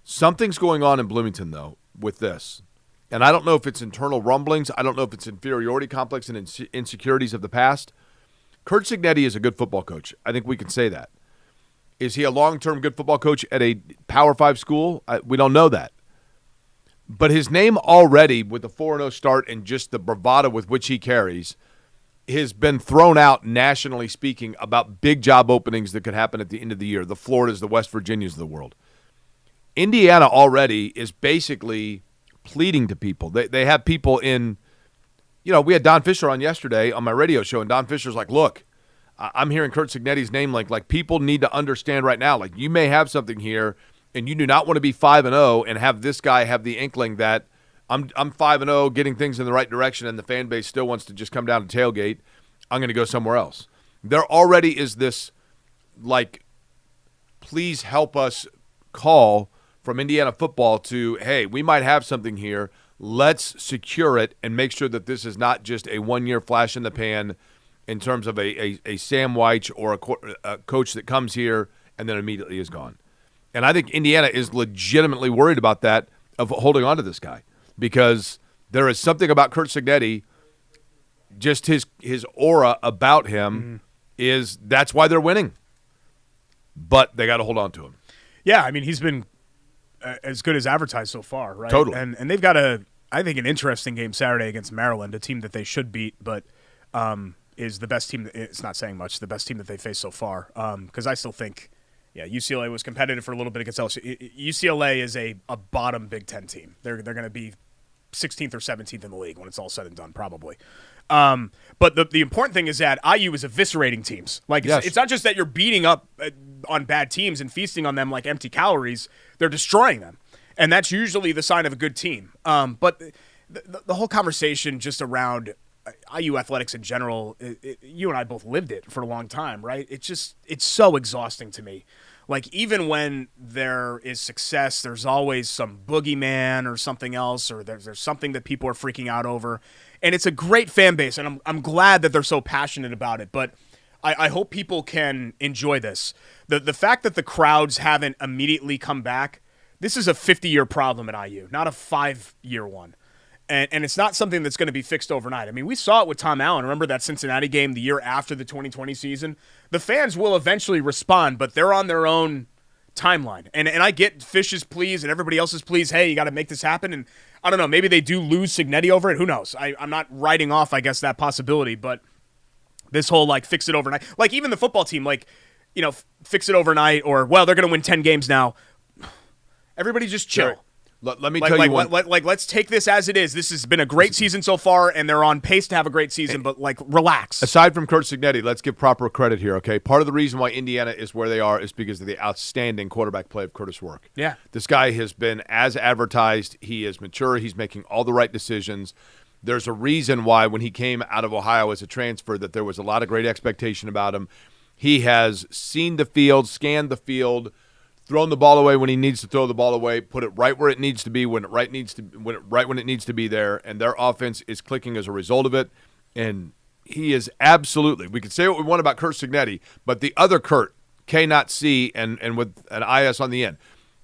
something's going on in Bloomington, though, with this. And I don't know if it's internal rumblings. I don't know if it's inferiority complex and insecurities of the past. Kurt Cignetti is a good football coach. I think we can say that. Is he a long-term good football coach at a Power 5 school? We don't know that. But his name already, with the 4-0 start and just the bravado with which he carries, has been thrown out nationally speaking about big job openings that could happen at the end of the year. The Floridas, the West Virginias of the world. Indiana already is basically pleading to people. They have people in, we had Don Fisher on yesterday on my radio show, and Don Fisher's like, look, I'm hearing Kurt Cignetti's name like people need to understand right now, like you may have something here and you do not want to be 5-0 and have this guy have the inkling that I'm 5-0 getting things in the right direction and the fan base still wants to just come down to tailgate. I'm going to go somewhere else. There already is this please help us call from Indiana football to, hey, we might have something here. Let's secure it and make sure that this is not just a one-year flash in the pan in terms of a Sam Weich or a coach that comes here and then immediately is gone. And I think Indiana is legitimately worried about that, of holding on to this guy, because there is something about Kurt Cignetti, just his aura about him is that's why they're winning. But they got to hold on to him. Yeah, I mean, he's been as good as advertised so far, right? Totally. And they've got I think, an interesting game Saturday against Maryland, a team that they should beat, but is the best team. It's not saying much. The best team that they faced so far, because I still think, UCLA was competitive for a little bit against LSU. UCLA is a bottom Big Ten team. They're going to be 16th or 17th in the league when it's all said and done, probably. But the important thing is that IU is eviscerating teams. It's not just that you're beating up on bad teams and feasting on them like empty calories. They're destroying them, and that's usually the sign of a good team. But the whole conversation just around IU athletics in general, you and I both lived it for a long time, right? It's so exhausting to me. Even when there is success, there's always some boogeyman or something else, or there's something that people are freaking out over. And it's a great fan base, and I'm glad that they're so passionate about it. But I hope people can enjoy this. The fact that the crowds haven't immediately come back, this is a 50-year problem at IU, not a 5-year one. And it's not something that's going to be fixed overnight. I mean, we saw it with Tom Allen. Remember that Cincinnati game the year after the 2020 season? The fans will eventually respond, but they're on their own timeline. And I get Fish's pleas and everybody else's pleas, hey, you got to make this happen. And I don't know, maybe they do lose Cignetti over it. Who knows? I'm not writing off, I guess, that possibility. But This whole, like, fix it overnight. Like, even the football team, like, fix it overnight or, well, they're going to win 10 games now. Everybody just chill. Sure. Let me tell you one. Let's take this as it is. This has been a great season so far, and they're on pace to have a great season, but, like, relax. Aside from Curt Cignetti, let's give proper credit here, okay? Part of the reason why Indiana is where they are is because of the outstanding quarterback play of Curtis Rourke. Yeah. This guy has been as advertised. He is mature. He's making all the right decisions. There's a reason why when he came out of Ohio as a transfer that there was a lot of great expectation about him. He has seen the field, scanned the field, thrown the ball away when he needs to throw the ball away, put it right where it needs to be when it needs to be there, and their offense is clicking as a result of it. And he is absolutely, we could say what we want about Curt Cignetti, but the other Kurt, K not C, and with an IS on the end,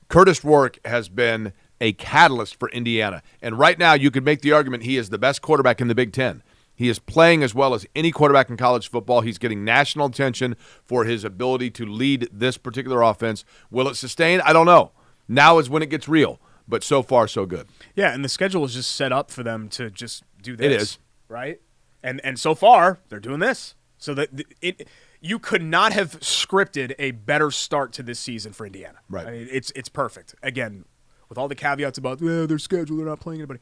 Curtis Rourke has been a catalyst for Indiana. And right now you could make the argument he is the best quarterback in the Big Ten. He is playing as well as any quarterback in college football. He's getting national attention for his ability to lead this particular offense. Will it sustain? I don't know. Now is when it gets real. But so far, so good. Yeah, and the schedule is just set up for them to just do this. It is. Right? And so far, they're doing this. So that you could not have scripted a better start to this season for Indiana. Right. I mean, it's perfect. Again, with all the caveats about their schedule, they're not playing anybody.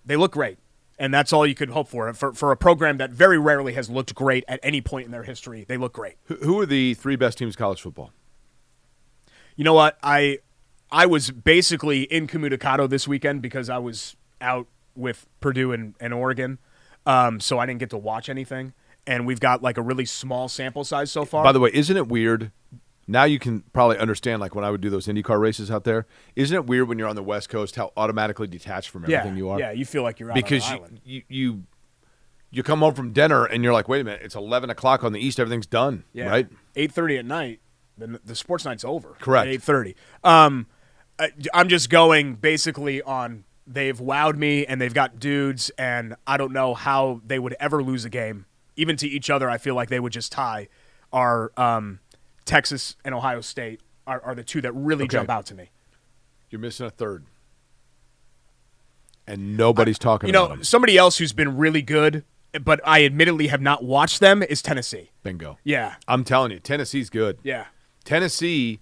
They look great. And that's all you could hope for a program that very rarely has looked great at any point in their history. They look great. Who are the three best teams in college football? You know what? I was basically incommunicado this weekend because I was out with Purdue and Oregon, so I didn't get to watch anything. And we've got like a really small sample size so far. By the way, isn't it weird? Now you can probably understand, like when I would do those IndyCar races out there. Isn't it weird when you're on the West Coast how automatically detached from everything you are? Yeah, you feel like you're out because on an island. you come home from dinner and you're like, wait a minute, it's 11 o'clock on the East, everything's done, right? 8:30 at night, then the sports night's over. Correct. At 8:30. I'm just going basically on they've wowed me and they've got dudes, and I don't know how they would ever lose a game. Even to each other, I feel like they would just tie. Our Texas and Ohio State are the two that really jump out to me. You're missing a third. And nobody's talking about them. Somebody else who's been really good, but I admittedly have not watched them, is Tennessee. Bingo. Yeah. I'm telling you, Tennessee's good. Yeah. Tennessee,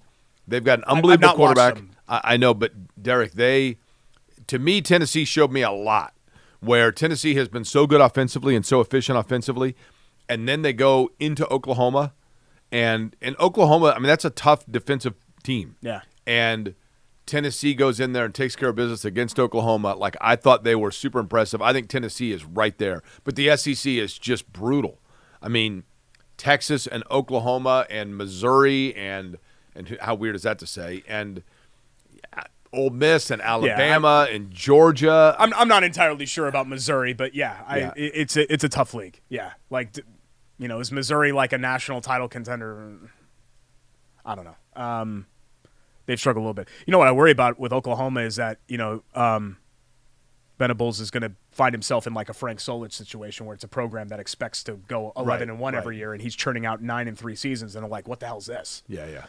they've got an unbelievable quarterback. I know, but Derek, to me, Tennessee showed me a lot where Tennessee has been so good offensively and so efficient offensively, and then they go into Oklahoma. And in Oklahoma, I mean, that's a tough defensive team. Yeah. And Tennessee goes in there and takes care of business against Oklahoma. Like, I thought they were super impressive. I think Tennessee is right there. But the SEC is just brutal. I mean, Texas and Oklahoma and Missouri and how weird is that to say? And Ole Miss and Alabama and Georgia. I'm not entirely sure about Missouri, but it's a tough league. Yeah. Like, is Missouri like a national title contender? I don't know. They've struggled a little bit. You know what I worry about with Oklahoma is that, Venables is going to find himself in like a Frank Solich situation where it's a program that expects to go 11-1 every year, and he's churning out 9-3 seasons, and they're like, what the hell is this? Yeah.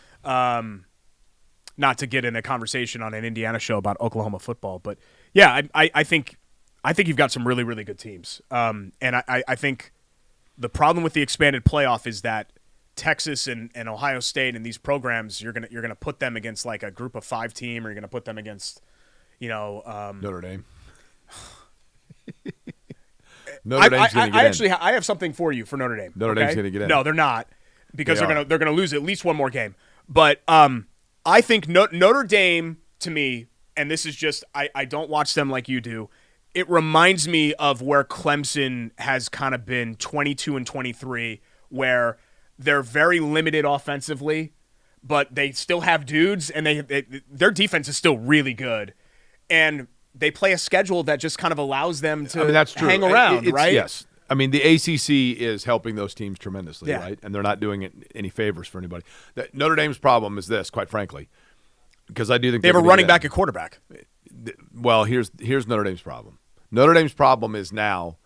Not to get in a conversation on an Indiana show about Oklahoma football, but yeah, I think you've got some really, really good teams. And I think the problem with the expanded playoff is that Texas and Ohio State and these programs, you're gonna put them against like a group of 5 team, or you're gonna put them against, Notre Dame. I have something for you for Notre Dame. Notre Dame's gonna get in. No, they're not, because they're gonna lose at least one more game. But I think Notre Dame, to me, and this is just I don't watch them like you do. It reminds me of where Clemson has kind of been 22-23, where they're very limited offensively, but they still have dudes, and their defense is still really good, and they play a schedule that just kind of allows them to that's true. hang around, right? Yes. I mean, the ACC is helping those teams tremendously, right? And they're not doing it any favors for anybody. Notre Dame's problem is this, quite frankly, because I do think they have a running back at quarterback. Well, here's Notre Dame's problem. Notre Dame's problem is now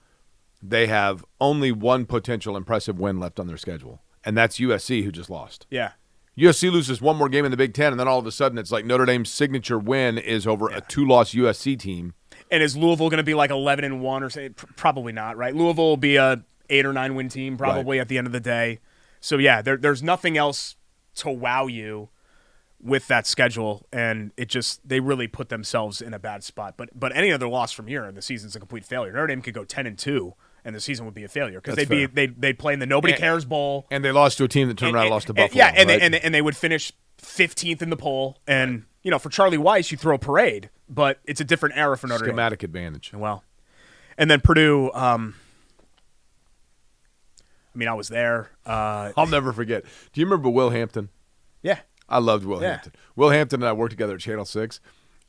they have only one potential impressive win left on their schedule, and that's USC, who just lost. Yeah. USC loses one more game in the Big Ten, and then all of a sudden it's like Notre Dame's signature win is over a 2-loss USC team. And is Louisville going to be like 11-1 or say? Probably not, right? Louisville will be a 8 or 9 win team probably at the end of the day. So, yeah, there's nothing else to wow you with that schedule, and they really put themselves in a bad spot. But any other loss from here, and the season's a complete failure. Notre Dame could go 10-2, and the season would be a failure because they'd play in the Nobody Cares Bowl, and they lost to a team that turned around and lost to Buffalo. And they would finish 15th in the poll, and for Charlie Weiss, you throw a parade, but it's a different era for Notre Dame. Schematic advantage. Well, and then Purdue. I was there. I'll never forget. Do you remember Will Hampton? Yeah. I loved Will Hampton. Will Hampton and I worked together at Channel 6,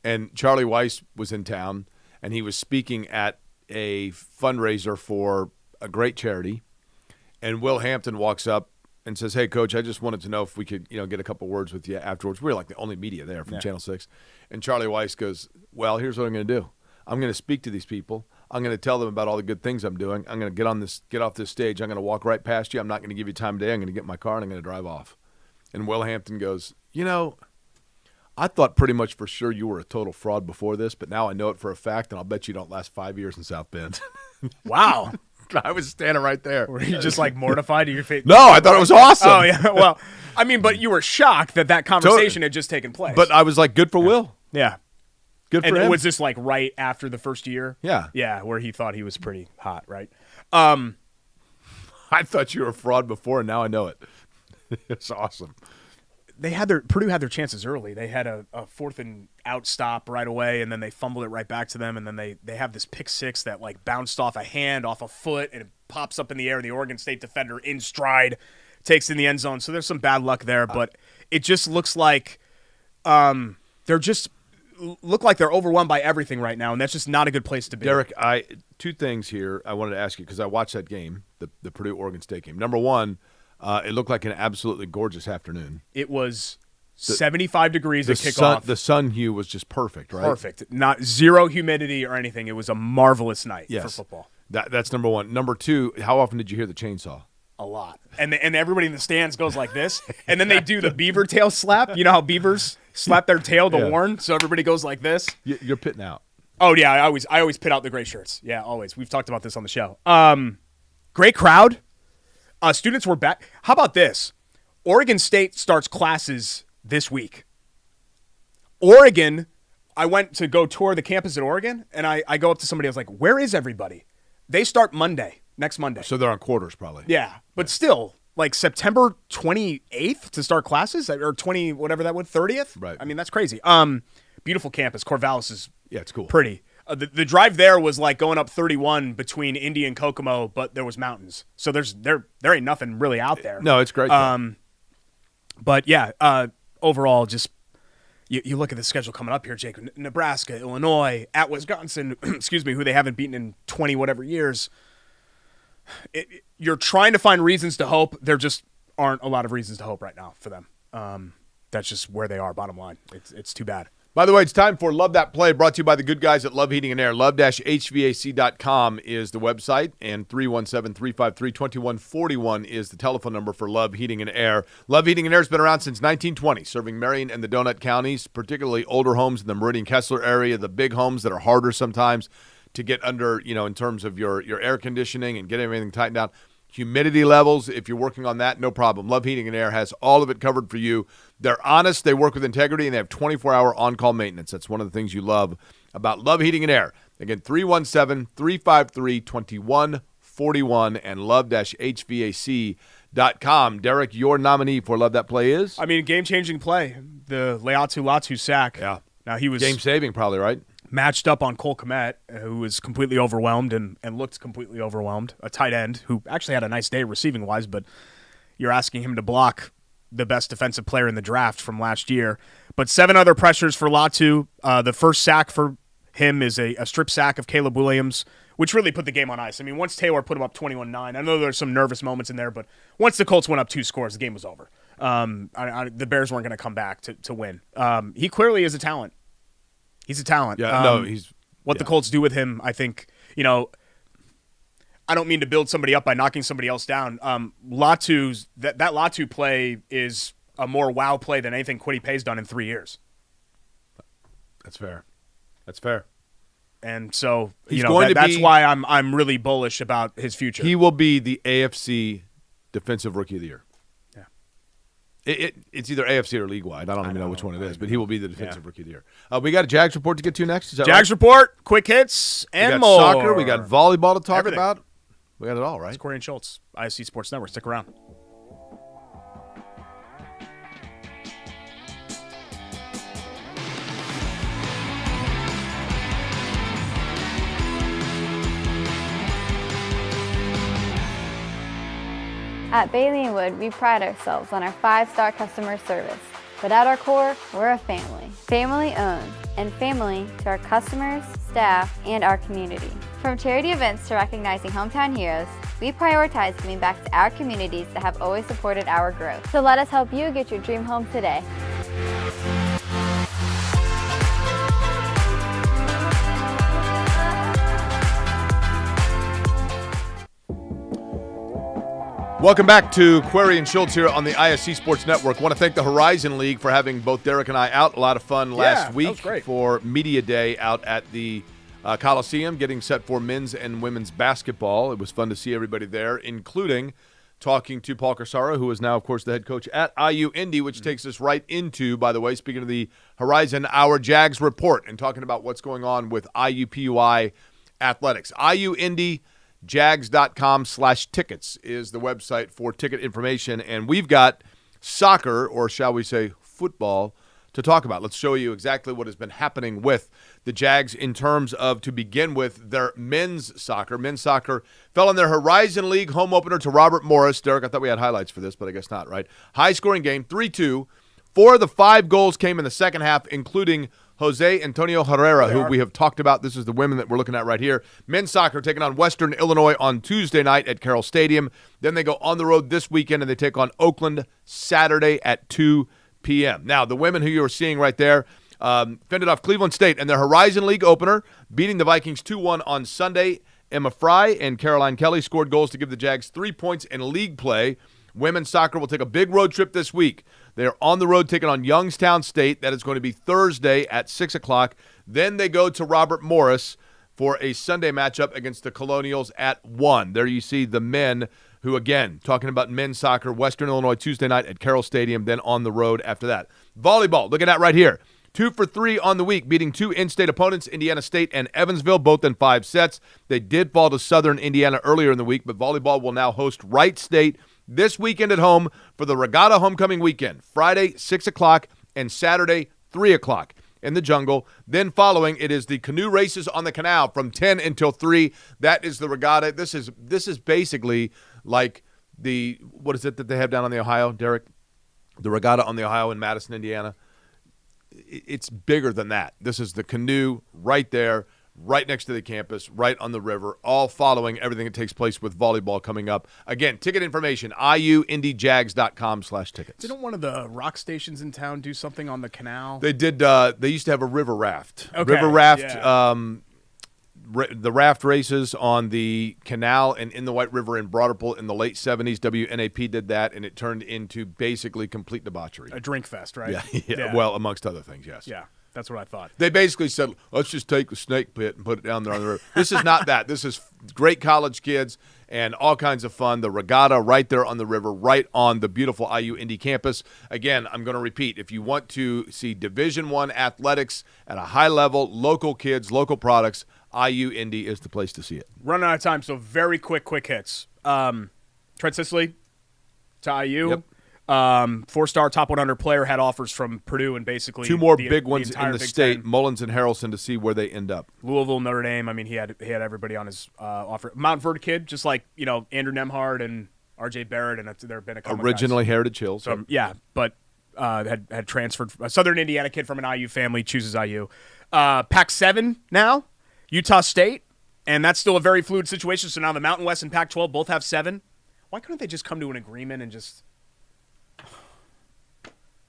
and Charlie Weiss was in town, and he was speaking at a fundraiser for a great charity, and Will Hampton walks up and says, "Hey, Coach, I just wanted to know if we could, get a couple words with you afterwards." We were like the only media there from Channel 6, and Charlie Weiss goes, "Well, here's what I'm going to do. I'm going to speak to these people. I'm going to tell them about all the good things I'm doing. I'm going to get off this stage. I'm going to walk right past you. I'm not going to give you time of day. I'm going to get in my car, and I'm going to drive off." And Will Hampton goes, I thought pretty much for sure you were a total fraud before this, but now I know it for a fact, and I'll bet you don't last 5 years in South Bend. Wow. I was standing right there. Were you just mortified to your face? No, I thought it was awesome. Oh, yeah. Well, but you were shocked that conversation had just taken place. But I was like, good for Will. Yeah. Good for him. And was this right after the first year? Yeah. Yeah, where he thought he was pretty hot, right? I thought you were a fraud before, and now I know it. It's awesome. Purdue had their chances early. They had a 4th and out stop right away, and then they fumbled it right back to them, and then they have this pick six that bounced off a hand, off a foot, and it pops up in the air. The Oregon State defender in stride takes in the end zone. So there's some bad luck there, but it just looks like they're overwhelmed by everything right now, and that's just not a good place to be. Derek, two things here I wanted to ask you because I watched that game, the Purdue-Oregon State game. Number one, it looked like an absolutely gorgeous afternoon. It was 75 degrees at kickoff. The sun hue was just perfect, right? Perfect. Not zero humidity or anything. It was a marvelous night for football. That's number one. Number two, how often did you hear the chainsaw? A lot. And everybody in the stands goes like this, and then they do the beaver tail slap. You know how beavers slap their tail to warn, so everybody goes like this? You're pitting out. Oh, yeah, I always pit out the gray shirts. Yeah, always. We've talked about this on the show. Great crowd. Students were back. How about this? Oregon State starts classes this week. Oregon, I went to go tour the campus at Oregon, and I go up to somebody. I was like, where is everybody? They start next Monday. So they're on quarters probably. Yeah, but still, September 28th to start classes, or 20, whatever that would, 30th? Right. I mean, that's crazy. Beautiful campus. Corvallis is it's cool. Pretty. The drive there was like going up 31 between Indy and Kokomo, but there was mountains. So there ain't nothing really out there. No, it's great. But yeah, overall, just you look at the schedule coming up here, Jake. Nebraska, Illinois, at Wisconsin, excuse me, who they haven't beaten in 20 whatever years. You're trying to find reasons to hope. There just aren't a lot of reasons to hope right now for them. That's just where they are, bottom line. It's too bad. By the way, it's time for Love That Play, brought to you by the good guys at Love Heating and Air. Love-HVAC.com is the website, and 317-353-2141 is the telephone number for Love Heating and Air. Love Heating and Air has been around since 1920, serving Marion and the Donut counties, particularly older homes in the Meridian-Kessler area, the big homes that are harder sometimes to get under, in terms of your air conditioning and get everything tightened down. Humidity levels, if you're working on that, no problem. Love Heating and Air has all of it covered for you. They're honest, they work with integrity, and they have 24-hour on-call maintenance. That's one of the things you love about Love Heating and Air. Again, 317-353-2141 and love-hvac.com. Derek, your nominee for Love That Play is? Game-changing play. The Leatu Latu sack. Yeah. Now he was game-saving probably, right? Matched up on Cole Kmet, who was completely overwhelmed and looked completely overwhelmed. A tight end who actually had a nice day receiving-wise, but you're asking him to block the best defensive player in the draft from last year. But 7 other pressures for Latu. The first sack for him is a strip sack of Caleb Williams, which really put the game on ice. I mean, once Taylor put him up 21-9, I know there's some nervous moments in there, but once the Colts went up 2 scores, the game was over. The Bears weren't going to come back to win. He clearly is a talent. He's a talent. Yeah, the Colts do with him, I think, I don't mean to build somebody up by knocking somebody else down. Latu's that Latu play is a more wow play than anything Kwity Paye's done in 3 years. That's fair. And so, He's going to that's be- why I'm really bullish about his future. He will be the AFC Defensive Rookie of the Year. Yeah. It's either AFC or league-wide. I don't even know which one it is, but he will be the Defensive Rookie of the Year. We got a Jags report to get to next. Is that Jags right? report, quick hits, and We got more. soccer. We got volleyball to talk Everything. about. We got it all, right? It's Corey and Schultz, ISC Sports Network. Stick around. At Bailey & Wood, we pride ourselves on our 5-star customer service. But at our core, we're a family. Family owned, and family to our customers, staff, and our community. From charity events to recognizing hometown heroes, we prioritize giving back to our communities that have always supported our growth. So let us help you get your dream home today. Welcome back to Query and Schultz here on the ISC Sports Network. Want to thank the Horizon League for having both Derek and I out. A lot of fun last that week was great. for Media Day out at the Coliseum, getting set for men's and women's basketball. It was fun to see everybody there, including talking to Paul Corsaro, who is now, of course, the head coach at IU Indy, which takes us right into, by the way, speaking of the Horizon, our Jags report and talking about what's going on with IUPUI athletics. IU Indy Jags.com/tickets is the website for ticket information, and we've got soccer, or shall we say football, to talk about. Let's show you exactly what has been happening with the Jags in terms of, to begin with, their men's soccer. Men's soccer fell in their Horizon League home opener to Robert Morris. Derek, I thought we had highlights for this, but I guess not, right? High-scoring game, 3-2. 4 of the 5 goals came in the second half, including Jose Antonio Herrera, who we have talked about. This is the women that we're looking at right here. Men's soccer taking on Western Illinois on Tuesday night at Carroll Stadium. Then they go on the road this weekend, and they take on Oakland Saturday at 2 p.m. Now, the women who you are seeing right there fended off Cleveland State in their Horizon League opener, beating the Vikings 2-1 on Sunday. Emma Fry and Caroline Kelly scored goals to give the Jags 3 points in league play. Women's soccer will take a big road trip this week. They are on the road taking on Youngstown State. That is going to be Thursday at 6 o'clock. Then they go to Robert Morris for a Sunday matchup against the Colonials at 1. There you see the men who, again, talking about men's soccer, Western Illinois Tuesday night at Carroll Stadium, then on the road after that. Volleyball, look at that right here. 2 for 3 on the week, beating 2 in-state opponents, Indiana State and Evansville, both in 5 sets. They did fall to Southern Indiana earlier in the week, but volleyball will now host Wright State this weekend at home for the Regatta Homecoming Weekend, Friday, 6 o'clock, and Saturday, 3 o'clock in the Jungle. Then following, it is the canoe races on the canal from 10 until 3. That is the Regatta. This is basically like the, what is it that they have down on the Ohio, Derek? The Regatta on the Ohio in Madison, Indiana. It's bigger than that. This is the canoe right there, right next to the campus, right on the river, all following everything that takes place with volleyball coming up. Again, ticket information, iuindyjags.com/tickets. Didn't one of the rock stations in town do something on the canal? They did. They used to have a river raft. Okay, River raft. yeah. The raft races on the canal and in the White River in Broad Ripple in the late 70s. WNAP did that, and it turned into basically complete debauchery. A drink fest, right? Yeah. Well, amongst other things, yes. Yeah, that's what I thought. They basically said, let's just take the snake pit and put it down there on the river. This is not that. This is great college kids and all kinds of fun. The Regatta right there on the river, right on the beautiful IU Indy campus. Again, I'm going to repeat, if you want to see Division I athletics at a high level, local kids, local products, IU Indy is the place to see it. Running out of time, so very quick hits. Trent Sisley to IU. Yep. 4-star top 100 player had offers from Purdue and basically 2 more the big ones entire in the Big state, Ten. Mullins and Harrelson, to see where they end up. Louisville, Notre Dame. I mean, he had everybody on his offer. Mount Verde kid, just like Andrew Nemhard and R.J. Barrett, and there have been a couple Originally guys. Heritage Hills. So yeah, but had transferred. A Southern Indiana kid from an IU family chooses IU. Pac-7 now, Utah State, and that's still a very fluid situation. So now the Mountain West and Pac-12 both have 7. Why couldn't they just come to an agreement and just?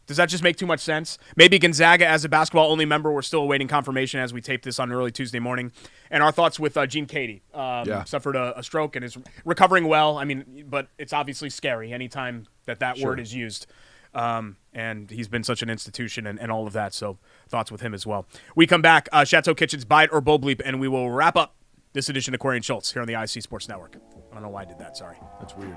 Does that just make too much sense? Maybe Gonzaga, as a basketball-only member, we're still awaiting confirmation as we tape this on early Tuesday morning. And our thoughts with Gene Cady. Suffered a stroke and is recovering well. I mean, but it's obviously scary anytime that Sure. word is used. And he's been such an institution and all of that. So thoughts with him as well. We come back, Chateau Kitchen's Buy It or Bull Bleep, and we will wrap up this edition of Query and Schultz here on the ISC Sports Network. I don't know why I did that. Sorry. That's weird.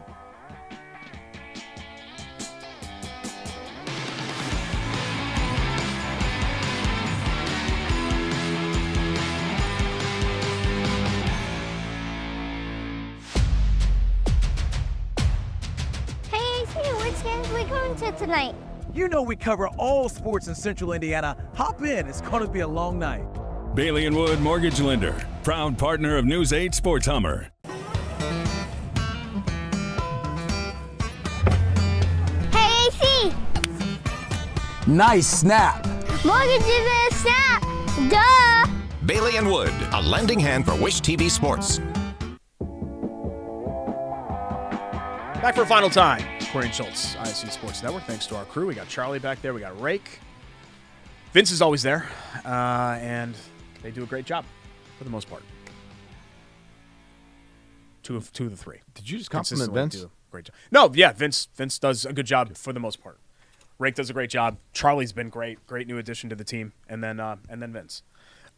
Hey, AC, which games are we going to tonight? You know we cover all sports in Central Indiana. Hop in. It's going to be a long night. Bailey & Wood Mortgage Lender, proud partner of News 8 Sports Hummer. Hey, AC, Nice snap. mortgage is a snap. Duh. Bailey & Wood, a lending hand for Wish TV Sports. Back for a final time. Query and Schultz, ISC Sports Network. Thanks to our crew. We got Charlie back there. We got Rake. Vince is always there. And they do a great job for the most part. Two of the three. Did you just compliment Consistently Vince? do a great job. No, yeah, Vince does a good job for the most part. Rake does a great job. Charlie's been great new addition to the team, and then Vince.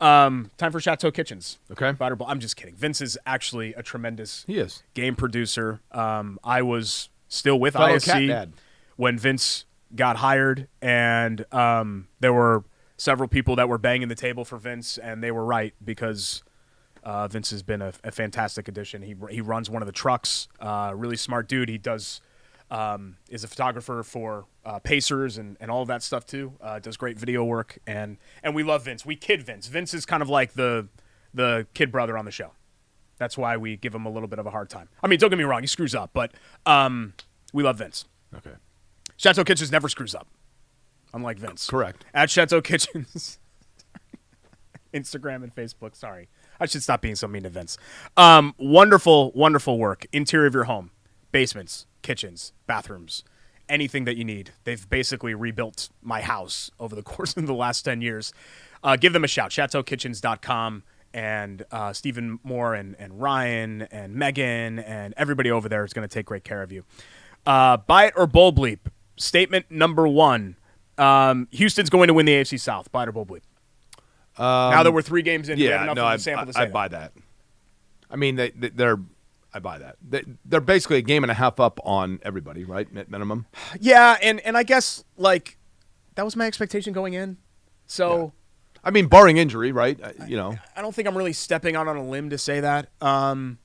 Time for Chateau Kitchens. Okay. Butterball. I'm just kidding. Vince is actually a tremendous He is. game producer. I was still with Fellow ISC cat dad. when Vince got hired, and there were several people that were banging the table for Vince, and they were right because Vince has been a fantastic addition. He runs one of the trucks. Really smart dude. He does is a photographer for Pacers and all of that stuff too. Does great video work, and we love Vince. We kid Vince. Vince is kind of like the kid brother on the show. That's why we give him a little bit of a hard time. I mean, don't get me wrong, he screws up, but we love Vince. Okay. Chateau Kitchens never screws up, unlike Vince. Correct. At Chateau Kitchens, Instagram and Facebook. Sorry, I should stop being so mean to Vince. Wonderful, wonderful work. Interior of your home, basements, kitchens, bathrooms, anything that you need. They've basically rebuilt my house over the course of the last 10 years. Give them a shout. ChateauKitchens.com. And Stephen Moore and Ryan and Megan and everybody over there is going to take great care of you. Buy it or bull bleep. Statement number one. Houston's going to win the AFC South. Buy it or bull bleep. Now that we're 3 games in, we have enough of a sample to say I buy that. I mean, I buy that. They're basically a game and a half up on everybody, right? At minimum. Yeah, and I guess, like, that was my expectation going in. So... Yeah. I mean, barring injury, right? I don't think I'm really stepping out on a limb to say that. I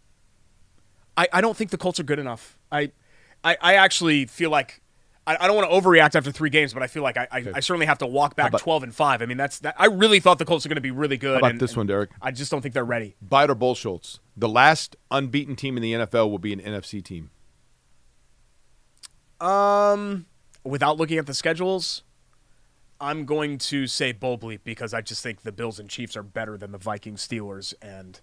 don't think the Colts are good enough. I actually feel like I don't want to overreact after 3 games, but I feel like I certainly have to walk back 12-5. I mean, I really thought the Colts were going to be really good. How about this one, Derek? I just don't think they're ready. Buy it or bull, Schultz. The last unbeaten team in the NFL will be an NFC team. Without looking at the schedules, I'm going to say bull bleep because I just think the Bills and Chiefs are better than the Vikings, Steelers, and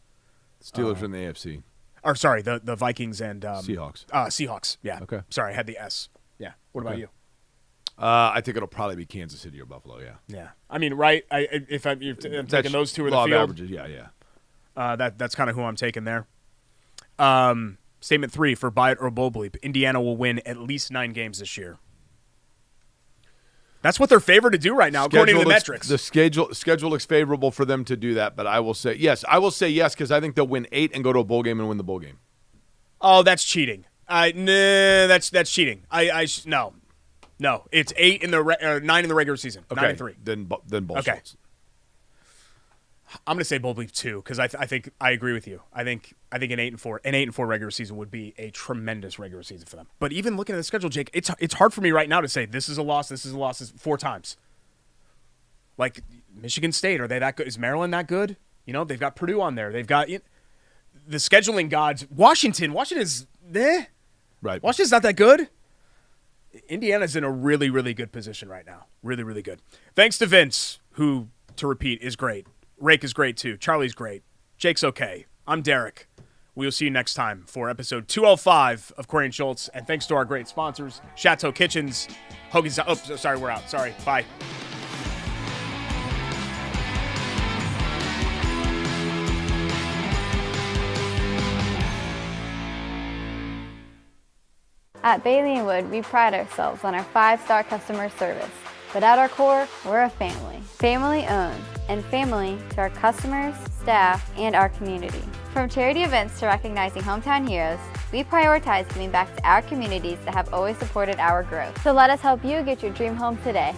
Steelers in the AFC. Or sorry, the Vikings and Seahawks. Seahawks. Yeah. Okay. Sorry, I had the S. Yeah. What about you? I think it'll probably be Kansas City or Buffalo. Yeah. Yeah. I mean, right? If I'm taking those two in the law field, of averages. Yeah. That's kind of who I'm taking there. Statement 3 for buy it or bull bleep. Indiana will win at least 9 games this year. That's what they're favored to do right now, according to the metrics. The schedule looks favorable for them to do that, but I will say yes. I will say yes because I think they'll win 8 and go to a bowl game and win the bowl game. Oh, that's cheating. That's cheating. No. It's 8 in the 9 in the regular season. Okay. 9-3. Then bull. Okay. Schultz. I'm going to say bull bleep 2 because I think I agree with you. I think an 8-4 regular season would be a tremendous regular season for them. But even looking at the schedule, Jake, it's hard for me right now to say this is a loss. This is a loss 4 times. Like Michigan State, are they that good? Is Maryland that good? They've got Purdue on there. They've got the scheduling gods. Washington is right. Washington's not that good. Indiana's in a really, really good position right now. Really, really good. Thanks to Vince, who, to repeat, is great. Rake is great, too. Charlie's great. Jake's okay. I'm Derek. We will see you next time for episode 205 of Query and Schultz. And thanks to our great sponsors, Chateau Kitchens, Hogan's... Oh, sorry, we're out. Sorry. Bye. At Bailey & Wood, we pride ourselves on our 5-star customer service. But at our core, we're a family. Family owned, and family to our customers, staff, and our community. From charity events to recognizing hometown heroes, we prioritize giving back to our communities that have always supported our growth. So let us help you get your dream home today.